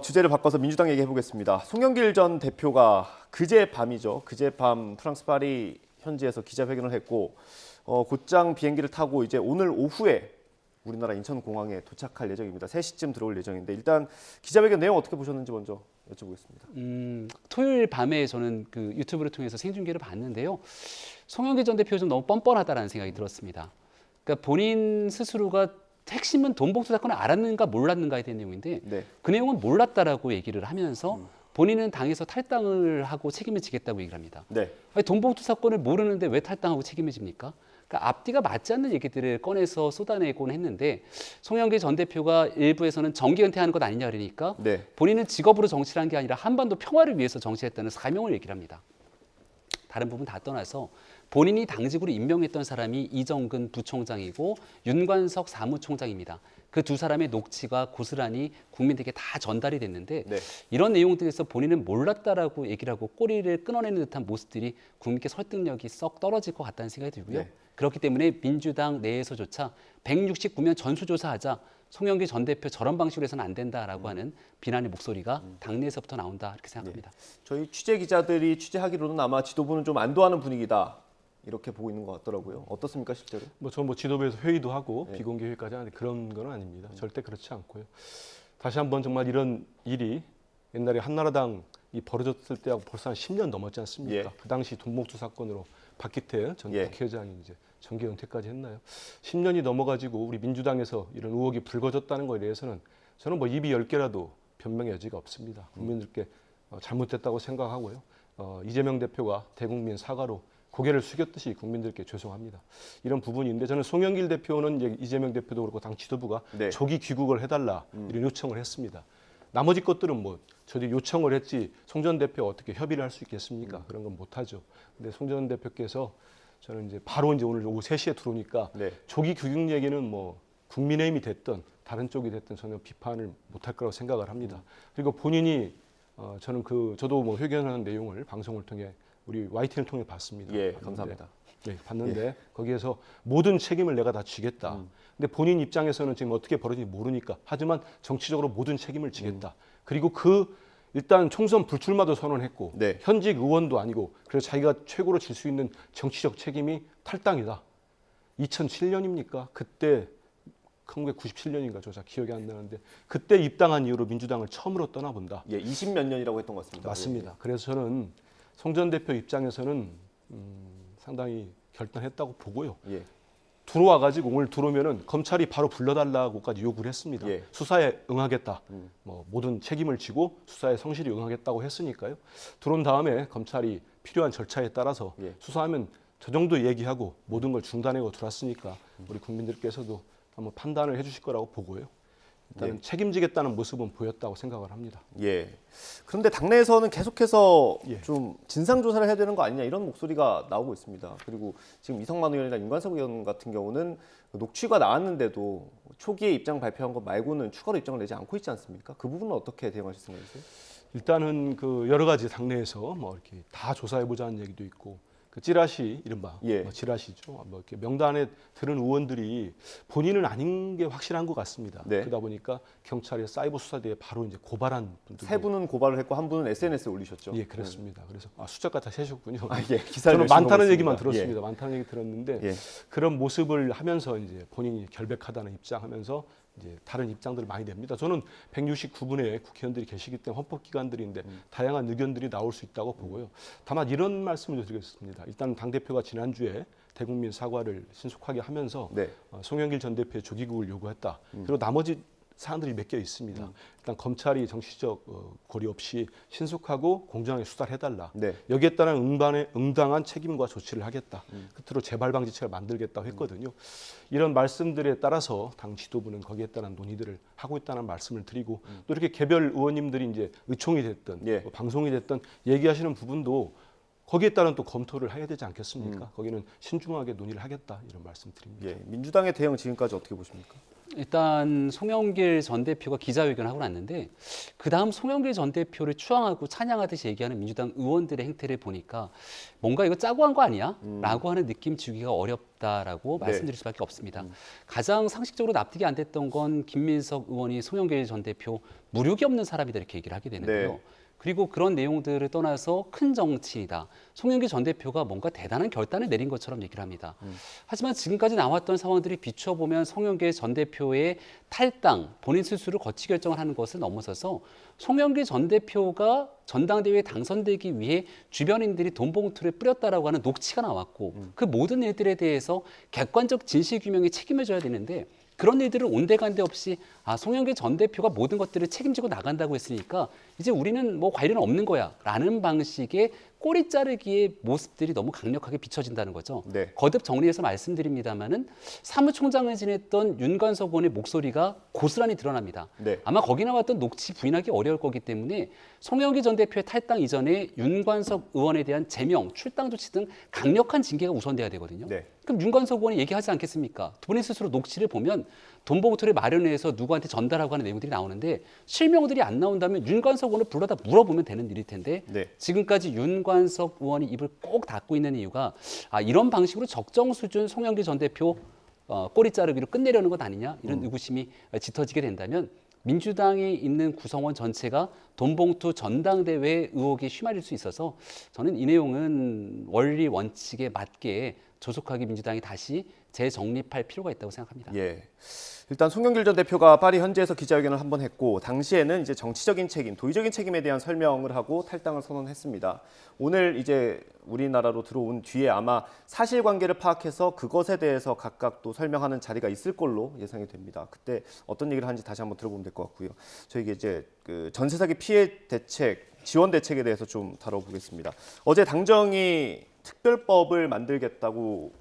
주제를 바꿔서 민주당 얘기해 보겠습니다. 송영길 전 대표가 그제 밤 프랑스 파리 현지에서 기자회견을 했고 곧장 비행기를 타고 이제 오늘 오후에 우리나라 인천공항에 도착할 예정입니다. 3시쯤 들어올 예정인데 일단 기자회견 내용 어떻게 보셨는지 먼저 여쭤보겠습니다. 토요일 밤에 저는 그 유튜브를 통해서 생중계를 봤는데요. 송영길 전 대표 좀 너무 뻔뻔하다라는 생각이 들었습니다. 그러니까 본인 스스로가 핵심은 돈봉투 사건을 알았는가 몰랐는가에 대한 내용인데 네. 그 내용은 몰랐다라고 얘기를 하면서 본인은 당에서 탈당을 하고 책임을 지겠다고 얘기를 합니다. 네. 아니, 돈봉투 사건을 모르는데 왜 탈당하고 책임을 집니까? 그러니까 앞뒤가 맞지 않는 얘기들을 꺼내서 쏟아내곤 했는데 송영길 전 대표가 일부에서는 정계 은퇴하는 것 아니냐 그러니까 네. 본인은 직업으로 정치를 한 게 아니라 한반도 평화를 위해서 정치했다는 사명을 얘기를 합니다. 다른 부분 다 떠나서 본인이 당직으로 임명했던 사람이 이정근 부총장이고 윤관석 사무총장입니다. 그 두 사람의 녹취가 고스란히 국민들에게 다 전달이 됐는데 네. 이런 내용들에서 본인은 몰랐다라고 얘기를 하고 꼬리를 끊어내는 듯한 모습들이 국민께 설득력이 썩 떨어질 것 같다는 생각이 들고요. 네. 그렇기 때문에 민주당 내에서조차 169면 전수조사하자 송영길 전 대표 저런 방식으로 해서는 안 된다라고 하는 비난의 목소리가 당내에서부터 나온다 이렇게 생각합니다. 저희 취재 기자들이 취재하기로는 아마 지도부는 좀 안도하는 분위기다. 이렇게 보고 있는 것 같더라고요. 어떻습니까, 실제로? 전 지도부에서 회의도 하고 네. 비공개 회의까지 하는데 그런 건 아닙니다. 절대 그렇지 않고요. 다시 한번 정말 이런 일이 옛날에 한나라당이 벌어졌을 때하고 벌써 한 10년 넘었지 않습니까? 예. 그 당시 돈봉투 사건으로 박기태 전 예. 국회의장이 이제 정계 은퇴까지 했나요? 10년이 넘어가지고 우리 민주당에서 이런 의혹이 불거졌다는 거에 대해서는 저는 뭐 입이 10개라도 변명의 여지가 없습니다. 국민들께 잘못됐다고 생각하고요. 이재명 대표가 대국민 사과로 고개를 숙였듯이 국민들께 죄송합니다. 이런 부분인데 저는 송영길 대표는 이제 이재명 대표도 그렇고 당 지도부가 네. 조기 귀국을 해달라 이런 요청을 했습니다. 나머지 것들은 뭐 저도 요청을 했지 송 전 대표 어떻게 협의를 할 수 있겠습니까? 그런 건 못하죠. 근데 송 전 대표께서 저는 이제 바로 이제 오늘 오후 3시에 들어오니까 네. 조기 귀국 얘기는 뭐 국민의힘이 됐든 다른 쪽이 됐든 전혀 비판을 못할 거라고 생각을 합니다. 그리고 본인이 저도 뭐 회견하는 내용을 방송을 통해 우리 YTN을 통해 봤습니다. 예, 감사합니다. 네, 봤는데 거기에서 모든 책임을 내가 다 지겠다. 근데 본인 입장에서는 지금 어떻게 벌어질지 모르니까 하지만 정치적으로 모든 책임을 지겠다. 그리고 일단 총선 불출마도 선언했고 네. 현직 의원도 아니고 그래서 자기가 최고로 질 수 있는 정치적 책임이 탈당이다. 2007년입니까? 그때 1997년인가 저 기억이 안 나는데 그때 입당한 이후로 민주당을 처음으로 떠나본다. 예, 20몇 년이라고 했던 것 같습니다. 맞습니다. 그래서 저는 송 전 대표 입장에서는 상당히 결단했다고 보고요. 예. 들어와가지고 오늘 들어오면은 검찰이 바로 불러달라고까지 요구를 했습니다. 예. 수사에 응하겠다. 뭐 모든 책임을 지고 수사에 성실히 응하겠다고 했으니까요. 들어온 다음에 검찰이 필요한 절차에 따라서 예. 수사하면 저 정도 얘기하고 모든 걸 중단하고 들어왔으니까 우리 국민들께서도 한번 판단을 해주실 거라고 보고요. 일단은 예. 책임지겠다는 모습은 보였다고 생각을 합니다. 예. 그런데 당내에서는 계속해서 예. 좀 진상 조사를 해야 되는 거 아니냐 이런 목소리가 나오고 있습니다. 그리고 지금 이성만 의원이나 윤관석 의원 같은 경우는 녹취가 나왔는데도 초기에 입장 발표한 것 말고는 추가로 입장을 내지 않고 있지 않습니까? 그 부분은 어떻게 대응하실 생각이세요? 일단은 여러 가지 당내에서 뭐 이렇게 다 조사해 보자는 얘기도 있고 찌라시 이른바 예. 찌라시죠. 뭐 이렇게 명단에 들은 의원들이 본인은 아닌 게 확실한 것 같습니다. 네. 그러다 보니까 경찰의 사이버 수사대에 바로 이제 고발한 분들. 세 분은 고발을 했고 한 분은 SNS에 올리셨죠. 예, 그렇습니다. 그래서 숫자가 다 세셨군요. 예, 기사를 저는 열심히 많다는 보고 얘기만 있습니다. 들었습니다. 많다는 얘기 들었는데 예. 그런 모습을 하면서 이제 본인이 결백하다는 입장하면서 이제 다른 입장들을 많이 냅니다. 저는 169분의 국회의원들이 계시기 때문에 헌법기관들인데 다양한 의견들이 나올 수 있다고 보고요. 다만 이런 말씀을 드리겠습니다. 일단 당대표가 지난주에 대국민 사과를 신속하게 하면서 네. 송영길 전 대표의 조기국을 요구했다. 그리고 나머지 사안들이 몇 개 있습니다. 일단 검찰이 정치적 고리 없이 신속하고 공정하게 수사를 해달라. 네. 여기에 따른 응당한 책임과 조치를 하겠다. 끝으로 재발 방지책을 만들겠다고 했거든요. 이런 말씀들에 따라서 당 지도부는 거기에 따른 논의들을 하고 있다는 말씀을 드리고 또 이렇게 개별 의원님들이 이제 의총이 됐든 예. 뭐 방송이 됐든 얘기하시는 부분도 거기에 따른 또 검토를 해야 되지 않겠습니까? 거기는 신중하게 논의를 하겠다 이런 말씀 드립니다. 예. 민주당의 대응 지금까지 어떻게 보십니까? 일단 송영길 전 대표가 기자회견을 하고 났는데 그다음 송영길 전 대표를 추앙하고 찬양하듯이 얘기하는 민주당 의원들의 행태를 보니까 뭔가 이거 짜고 한 거 아니야? 라고 하는 느낌 주기가 어렵다라고 말씀드릴 수밖에 없습니다. 가장 상식적으로 납득이 안 됐던 건 김민석 의원이 송영길 전 대표 무력이 없는 사람이다 이렇게 얘기를 하게 되는데요. 네. 그리고 그런 내용들을 떠나서 큰 정치인이다. 송영길 전 대표가 뭔가 대단한 결단을 내린 것처럼 얘기를 합니다. 하지만 지금까지 나왔던 상황들이 비춰보면 송영길 전 대표 대표의 탈당, 본인 스스로 거치 결정을 하는 것을 넘어서서 송영길 전 대표가 전당대회에 당선되기 위해 주변인들이 돈 봉투를 뿌렸다라고 하는 녹취가 나왔고 그 모든 일들에 대해서 객관적 진실 규명에 책임을 져야 되는데 그런 일들을 온데간데 없이 송영길 전 대표가 모든 것들을 책임지고 나간다고 했으니까 이제 우리는 뭐 관련 없는 거야 라는 방식의 꼬리 자르기의 모습들이 너무 강력하게 비춰진다는 거죠. 네. 거듭 정리해서 말씀드립니다마는 사무총장을 지냈던 윤관석 의원의 목소리가 고스란히 드러납니다. 네. 아마 거기 나왔던 녹취 부인하기 어려울 거기 때문에 송영길 전 대표의 탈당 이전에 윤관석 의원에 대한 제명, 출당 조치 등 강력한 징계가 우선돼야 되거든요. 네. 그럼 윤관석 의원이 얘기하지 않겠습니까? 본인 스스로 녹취를 보면 돈 봉투를 마련해서 누구한테 전달하고 하는 내용들이 나오는데 실명들이 안 나온다면 윤관석 의원을 불러다 물어보면 되는 일일 텐데 네. 지금까지 윤관석 의원이 입을 꼭 닫고 있는 이유가 이런 방식으로 적정 수준 송영길 전 대표 꼬리 자르기로 끝내려는 것 아니냐 이런 의구심이 짙어지게 된다면 민주당에 있는 구성원 전체가 돈봉투 전당대회 의혹에 휘말릴 수 있어서 저는 이 내용은 원리 원칙에 맞게 조속하게 민주당이 다시 재정립할 필요가 있다고 생각합니다. 예. 일단 송영길 전 대표가 파리 현지에서 기자회견을 한번 했고 당시에는 이제 정치적인 책임, 도의적인 책임에 대한 설명을 하고 탈당을 선언했습니다. 오늘 이제 우리나라로 들어온 뒤에 아마 사실관계를 파악해서 그것에 대해서 각각 또 설명하는 자리가 있을 걸로 예상이 됩니다. 그때 어떤 얘기를 하는지 다시 한번 들어보면 될 것 같고요. 저희가 이제 그 전세 사기 피해 대책, 지원 대책에 대해서 좀 다뤄보겠습니다. 어제 당정이 특별법을 만들겠다고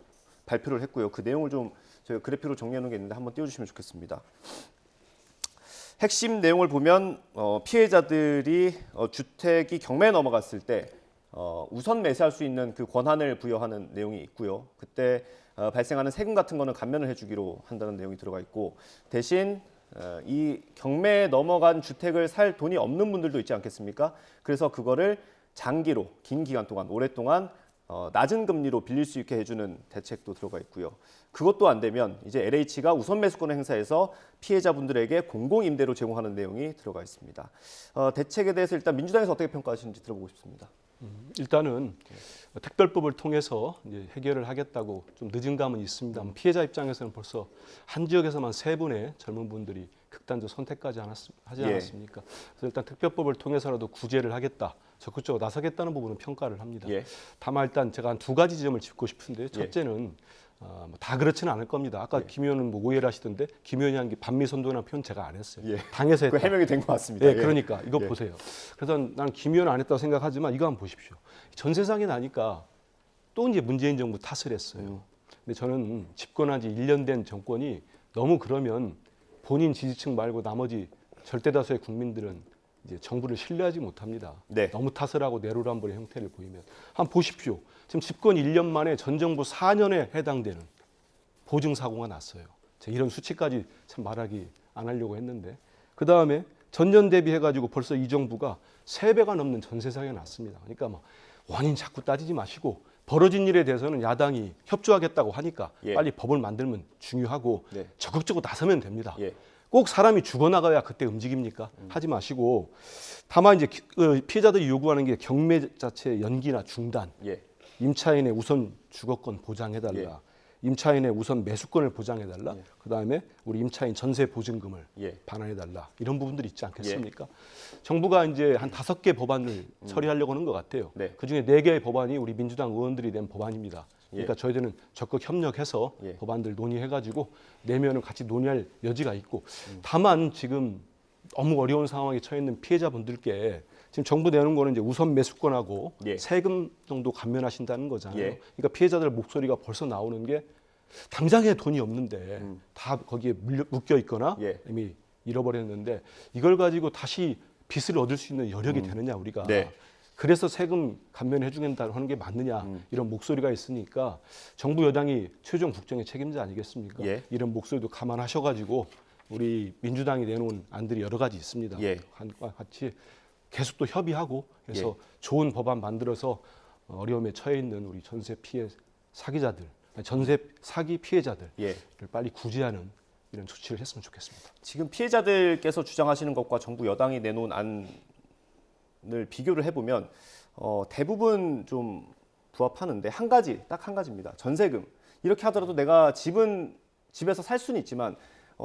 발표를 했고요. 그 내용을 좀 저희가 그래픽으로 정리해 놓은 게 있는데 한번 띄워주시면 좋겠습니다. 핵심 내용을 보면 피해자들이 주택이 경매에 넘어갔을 때 우선 매수할 수 있는 그 권한을 부여하는 내용이 있고요. 그때 발생하는 세금 같은 거는 감면을 해주기로 한다는 내용이 들어가 있고 대신 이 경매에 넘어간 주택을 살 돈이 없는 분들도 있지 않겠습니까? 그래서 그거를 장기로 긴 기간 동안 오랫동안 낮은 금리로 빌릴 수 있게 해주는 대책도 들어가 있고요. 그것도 안 되면 이제 LH가 우선 매수권을 행사해서 피해자분들에게 공공임대로 제공하는 내용이 들어가 있습니다. 대책에 대해서 일단 민주당에서 어떻게 평가하시는지 들어보고 싶습니다. 일단은 특별법을 통해서 이제 해결을 하겠다고 좀 늦은 감은 있습니다. 피해자 입장에서는 벌써 한 지역에서만 3분의 젊은 분들이 극단적 선택까지 하지 않았습니까? 그래서 일단 특별법을 통해서라도 구제를 하겠다. 적극적으로 나서겠다는 부분은 평가를 합니다. 다만 일단 제가 한 2가지 지점을 짚고 싶은데 첫째는 다 그렇지는 않을 겁니다. 아까 김 의원은 뭐 오해를 하시던데 김 의원이 한 게 반미선동이라는 표현 제가 안 했어요. 당에서 했다. 해명이 된 것 같습니다. 그러니까 이거 보세요. 그래서 난 김 의원 안 했다고 생각하지만 이거 한번 보십시오. 전세상이 나니까 또 이제 문재인 정부 탓을 했어요. 근데 저는 집권한 지 1년 된 정권이 너무 그러면 본인 지지층 말고 나머지 절대 다수의 국민들은 이제 정부를 신뢰하지 못합니다. 너무 탓을 하고 내로남불의 형태를 보이면 한번 보십시오. 지금 집권 1년 만에 전 정부 4년에 해당되는 보증 사고가 났어요. 제가 이런 수치까지 참 말하기 안 하려고 했는데 그 다음에 전년 대비해가지고 벌써 이 정부가 3배가 넘는 전세상이 났습니다. 그러니까 뭐 원인 자꾸 따지지 마시고 벌어진 일에 대해서는 야당이 협조하겠다고 하니까 빨리 법을 만들면 중요하고 적극적으로 나서면 됩니다. 꼭 사람이 죽어나가야 그때 움직입니까? 하지 마시고 다만 이제 피해자들이 요구하는 게 경매 자체 연기나 중단, 임차인의 우선 주거권 보장해달라, 임차인의 우선 매수권을 보장해달라, 그다음에 우리 임차인 전세 보증금을 반환해달라 이런 부분들이 있지 않겠습니까? 정부가 이제 한 5개 법안을 처리하려고 하는 것 같아요. 그중에 4개의 법안이 우리 민주당 의원들이 낸 법안입니다. 그러니까 저희들은 적극 협력해서 법안들 논의해가지고 내면을 같이 논의할 여지가 있고 다만 지금 너무 어려운 상황에 처해 있는 피해자분들께 지금 정부 내는 거는 이제 우선 매수권하고 세금 정도 감면하신다는 거잖아요. 그러니까 피해자들 목소리가 벌써 나오는 게 당장에 돈이 없는데 다 거기에 묶여 있거나 이미 잃어버렸는데 이걸 가지고 다시 빚을 얻을 수 있는 여력이 되느냐 우리가. 그래서 세금 감면해 주겠다고 하는 게 맞느냐 이런 목소리가 있으니까 정부 여당이 최종 국정의 책임자 아니겠습니까? 이런 목소리도 감안하셔가지고 우리 민주당이 내놓은 안들이 여러 가지 있습니다. 같이 계속 또 협의하고 그래서 좋은 법안 만들어서 어려움에 처해 있는 우리 전세 피해 사기자들, 전세 사기 피해자들을 빨리 구제하는 이런 조치를 했으면 좋겠습니다. 지금 피해자들께서 주장하시는 것과 정부 여당이 내놓은 안을 비교를 해보면 대부분 좀 부합하는데 딱 한 가지입니다. 전세금. 이렇게 하더라도 내가 집에서 살 수는 있지만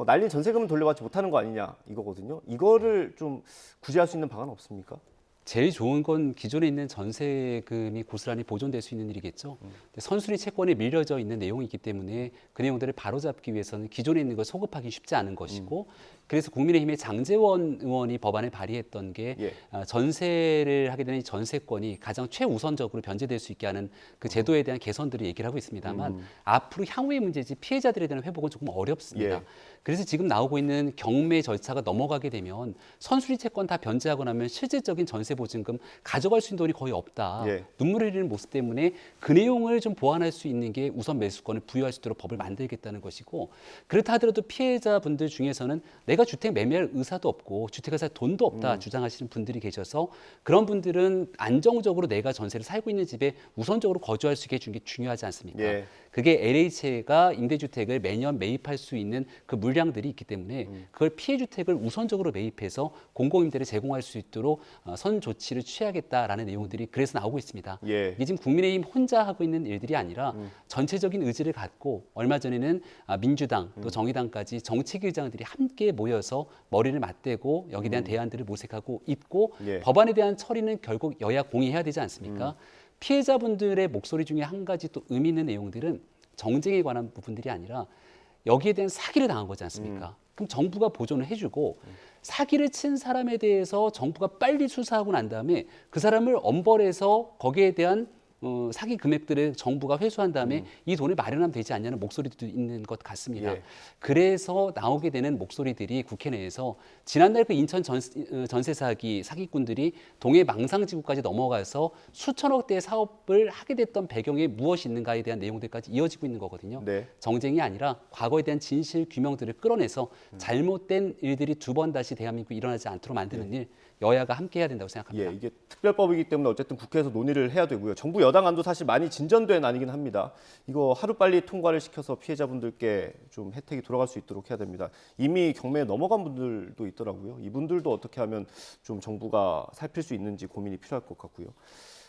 날린 전세금은 돌려받지 못하는 거 아니냐 이거거든요. 이거를 좀 구제할 수 있는 방안 없습니까? 제일 좋은 건 기존에 있는 전세금이 고스란히 보존될 수 있는 일이겠죠. 근데 선순위 채권에 밀려져 있는 내용이기 때문에 그 내용들을 바로잡기 위해서는 기존에 있는 걸 소급하기 쉽지 않은 것이고 그래서 국민의힘의 장제원 의원이 법안을 발의했던 게 전세를 하게 되는 이 전세권이 가장 최우선적으로 변제될 수 있게 하는 그 제도에 대한 개선들을 얘기를 하고 있습니다만 앞으로 향후의 문제지 피해자들에 대한 회복은 조금 어렵습니다. 그래서 지금 나오고 있는 경매 절차가 넘어가게 되면 선순위 채권 다 변제하고 나면 실질적인 전세 보증금 가져갈 수 있는 돈이 거의 없다. 눈물을 흘리는 모습 때문에 그 내용을 좀 보완할 수 있는 게 우선 매수권을 부여할 수 있도록 법을 만들겠다는 것이고 그렇다 하더라도 피해자분들 중에서는 내가 주택 매매할 의사도 없고 주택을 살 돈도 없다 주장하시는 분들이 계셔서 그런 분들은 안정적으로 내가 전세를 살고 있는 집에 우선적으로 거주할 수 있게 해주는 게 중요하지 않습니까? 그게 LH가 임대주택을 매년 매입할 수 있는 그 물량들이 있기 때문에 그걸 피해주택을 우선적으로 매입해서 공공임대를 제공할 수 있도록 선 조치를 취하겠다라는 내용들이 그래서 나오고 있습니다. 이게 지금 국민의힘 혼자 하고 있는 일들이 아니라 전체적인 의지를 갖고 얼마 전에는 민주당 또 정의당까지 정책 의장들이 함께 모여서 머리를 맞대고 여기에 대한 대안들을 모색하고 있고 법안에 대한 처리는 결국 여야 공의해야 되지 않습니까? 피해자분들의 목소리 중에 한 가지 또 의미 있는 내용들은 정쟁에 관한 부분들이 아니라 여기에 대한 사기를 당한 거지 않습니까? 그럼 정부가 보존을 해주고 사기를 친 사람에 대해서 정부가 빨리 수사하고 난 다음에 그 사람을 엄벌해서 거기에 대한 사기 금액들을 정부가 회수한 다음에 이 돈을 마련하면 되지 않냐는 목소리도 있는 것 같습니다. 그래서 나오게 되는 목소리들이 국회 내에서 지난달 그 인천 전세 사기꾼들이 동해 망상지구까지 넘어가서 수천억 대의 사업을 하게 됐던 배경에 무엇이 있는가에 대한 내용들까지 이어지고 있는 거거든요. 정쟁이 아니라 과거에 대한 진실 규명들을 끌어내서 잘못된 일들이 두 번 다시 대한민국에 일어나지 않도록 만드는 일 여야가 함께 해야 된다고 생각합니다. 이게 특별법이기 때문에 어쨌든 국회에서 논의를 해야 되고요. 정부 여당안도 사실 많이 진전된 안이긴 합니다. 이거 하루빨리 통과를 시켜서 피해자분들께 좀 혜택이 돌아갈 수 있도록 해야 됩니다. 이미 경매에 넘어간 분들도 있더라고요. 이분들도 어떻게 하면 좀 정부가 살필 수 있는지 고민이 필요할 것 같고요.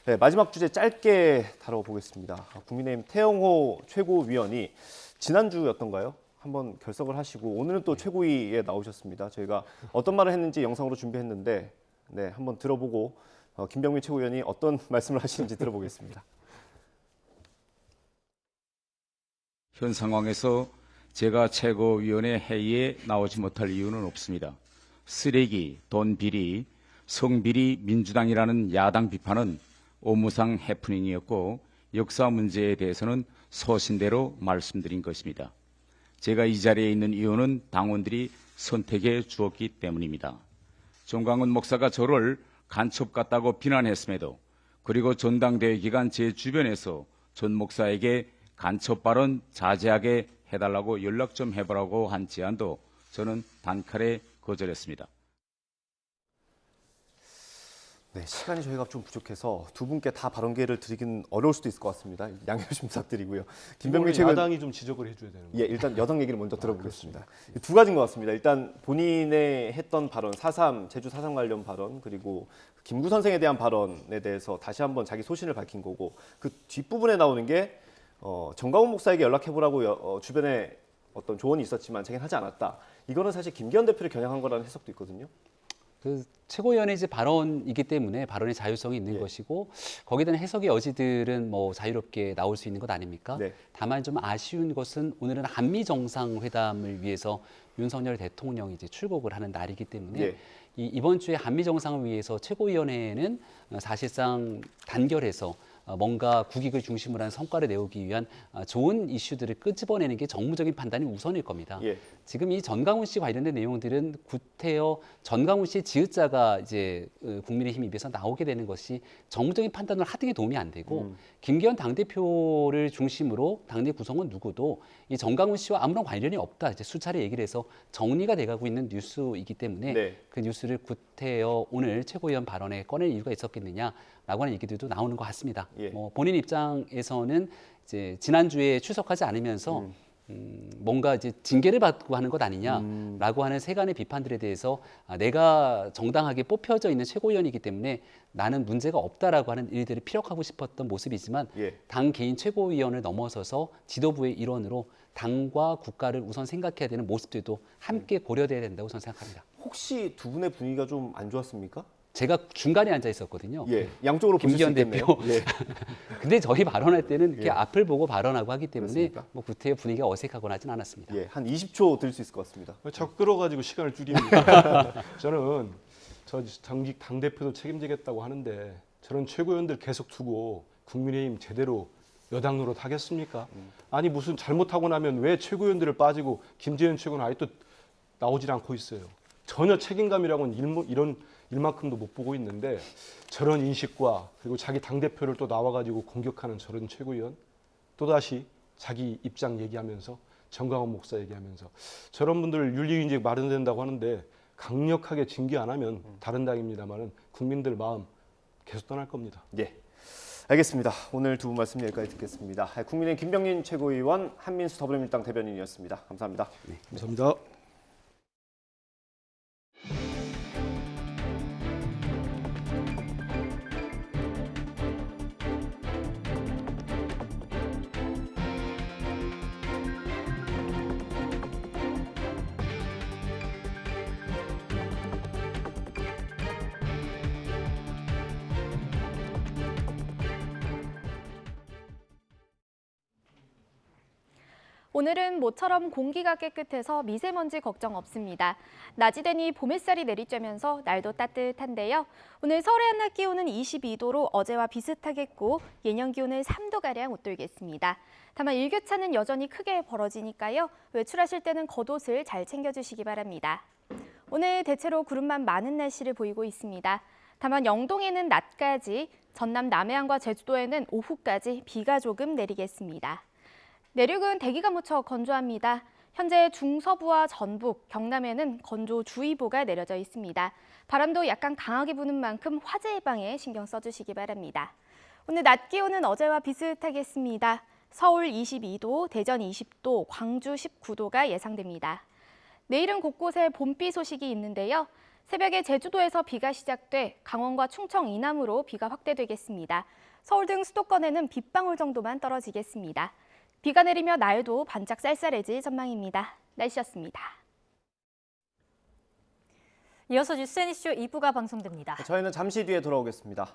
네, 마지막 주제 짧게 다뤄보겠습니다. 국민의힘 태영호 최고위원이 지난주였던가요? 한번 결석을 하시고 오늘은 또 최고위에 나오셨습니다. 저희가 어떤 말을 했는지 영상으로 준비했는데 한번 들어보고 김병민 최고위원이 어떤 말씀을 하시는지 들어보겠습니다. 현 상황에서 제가 최고위원회 회의에 나오지 못할 이유는 없습니다. 쓰레기, 돈 비리, 성비리 민주당이라는 야당 비판은 오무상 해프닝이었고 역사 문제에 대해서는 소신대로 말씀드린 것입니다. 제가 이 자리에 있는 이유는 당원들이 선택해 주었기 때문입니다. 정광훈 목사가 저를 간첩 같다고 비난했음에도 그리고 전당대회 기간 제 주변에서 전 목사에게 간첩 발언 자제하게 해달라고 연락 좀 해보라고 한 제안도 저는 단칼에 거절했습니다. 네, 시간이 저희가 좀 부족해서 두 분께 다 발언 기회를 드리긴 어려울 수도 있을 것 같습니다. 양해 좀 부탁드리고요. 김병민 최고위원 야당이 좀 지적을 해줘야 되는 거예요. 일단 여당 얘기를 먼저 들어보겠습니다. 두 가지인 것 같습니다. 일단 본인의 했던 발언, 4.3 제주 4.3 관련 발언 그리고 김구 선생에 대한 발언에 대해서 다시 한번 자기 소신을 밝힌 거고 그 뒷부분에 나오는 게 정광훈 목사에게 연락해보라고 주변에 어떤 조언이 있었지만 자기는 하지 않았다. 이거는 사실 김기현 대표를 겨냥한 거라는 해석도 있거든요. 그 최고위원의 이제 발언이기 때문에 발언의 자율성이 있는 것이고 거기에 대한 해석의 여지들은 뭐 자유롭게 나올 수 있는 것 아닙니까? 다만 좀 아쉬운 것은 오늘은 한미 정상회담을 위해서 윤석열 대통령이 이제 출국을 하는 날이기 때문에 이번 주에 한미 정상을 위해서 최고위원회는 사실상 단결해서 뭔가 국익을 중심으로 한 성과를 내오기 위한 좋은 이슈들을 끄집어내는 게 정무적인 판단이 우선일 겁니다. 지금 이 전광훈 씨 관련된 내용들은 구태여 전광훈 씨의 지읒자가 이제 국민의힘 입에서 나오게 되는 것이 정무적인 판단을 하등에 도움이 안 되고 김기현 당대표를 중심으로 당내 구성원 누구도 이 전광훈 씨와 아무런 관련이 없다. 이제 수차례 얘기를 해서 정리가 돼가고 있는 뉴스이기 때문에 그 뉴스를 구태여 오늘 최고위원 발언에 꺼낼 이유가 있었겠느냐라고 하는 얘기들도 나오는 것 같습니다. 뭐 본인 입장에서는 이제 지난주에 출석하지 않으면서 뭔가 이제 징계를 받고 하는 것 아니냐라고 하는 세간의 비판들에 대해서 내가 정당하게 뽑혀져 있는 최고위원이기 때문에 나는 문제가 없다라고 하는 일들을 피력하고 싶었던 모습이지만 당 개인 최고위원을 넘어서서 지도부의 일원으로 당과 국가를 우선 생각해야 되는 모습들도 함께 고려돼야 된다고 저는 생각합니다. 혹시 두 분의 분위기가 좀 안 좋았습니까? 제가 중간에 앉아 있었거든요. 양쪽으로 보실 수 김기현 대표. 있겠네요. 근데 저희 발언할 때는 이렇게 앞을 보고 발언하고 하기 때문에 뭐 구태여 분위기가 어색하거나 하진 않았습니다. 한 20초 들 수 있을 것 같습니다. 자꾸 끌어가지고 시간을 줄입니다. 저는 당직 당대표도 책임지겠다고 하는데 저런 최고위원들 계속 두고 국민의힘 제대로 여당 노릇 하겠습니까? 아니 무슨 잘못하고 나면 왜 최고위원들을 빠지고 김재현 최고는 아직도 나오질 않고 있어요. 전혀 책임감이라고는 이런 일만큼도 못 보고 있는데 저런 인식과 그리고 자기 당대표를 또 나와가지고 공격하는 저런 최고위원 또다시 자기 입장 얘기하면서 정강원 목사 얘기하면서 저런 분들 윤리위원직 마련된다고 하는데 강력하게 징계 안 하면 다른 당입니다만은 국민들 마음 계속 떠날 겁니다. 알겠습니다. 오늘 두 분 말씀 여기까지 듣겠습니다. 국민의힘 김병민 최고위원, 한민수 더불어민주당 대변인이었습니다. 감사합니다. 감사합니다. 오늘은 모처럼 공기가 깨끗해서 미세먼지 걱정 없습니다. 낮이 되니 봄 햇살이 내리쬐면서 날도 따뜻한데요. 오늘 서울의 한낮 기온은 22도로 어제와 비슷하겠고 예년 기온을 3도가량 웃돌겠습니다. 다만 일교차는 여전히 크게 벌어지니까요. 외출하실 때는 겉옷을 잘 챙겨주시기 바랍니다. 오늘 대체로 구름만 많은 날씨를 보이고 있습니다. 다만 영동에는 낮까지, 전남 남해안과 제주도에는 오후까지 비가 조금 내리겠습니다. 내륙은 대기가 무척 건조합니다. 현재 중서부와 전북, 경남에는 건조주의보가 내려져 있습니다. 바람도 약간 강하게 부는 만큼 화재 예방에 신경 써주시기 바랍니다. 오늘 낮 기온은 어제와 비슷하겠습니다. 서울 22도, 대전 20도, 광주 19도가 예상됩니다. 내일은 곳곳에 봄비 소식이 있는데요. 새벽에 제주도에서 비가 시작돼 강원과 충청 이남으로 비가 확대되겠습니다. 서울 등 수도권에는 빗방울 정도만 떨어지겠습니다. 비가 내리며 날도 반짝 쌀쌀해질 전망입니다. 날씨였습니다. 이어서 뉴스 앤 이슈 2부가 방송됩니다. 저희는 잠시 뒤에 돌아오겠습니다.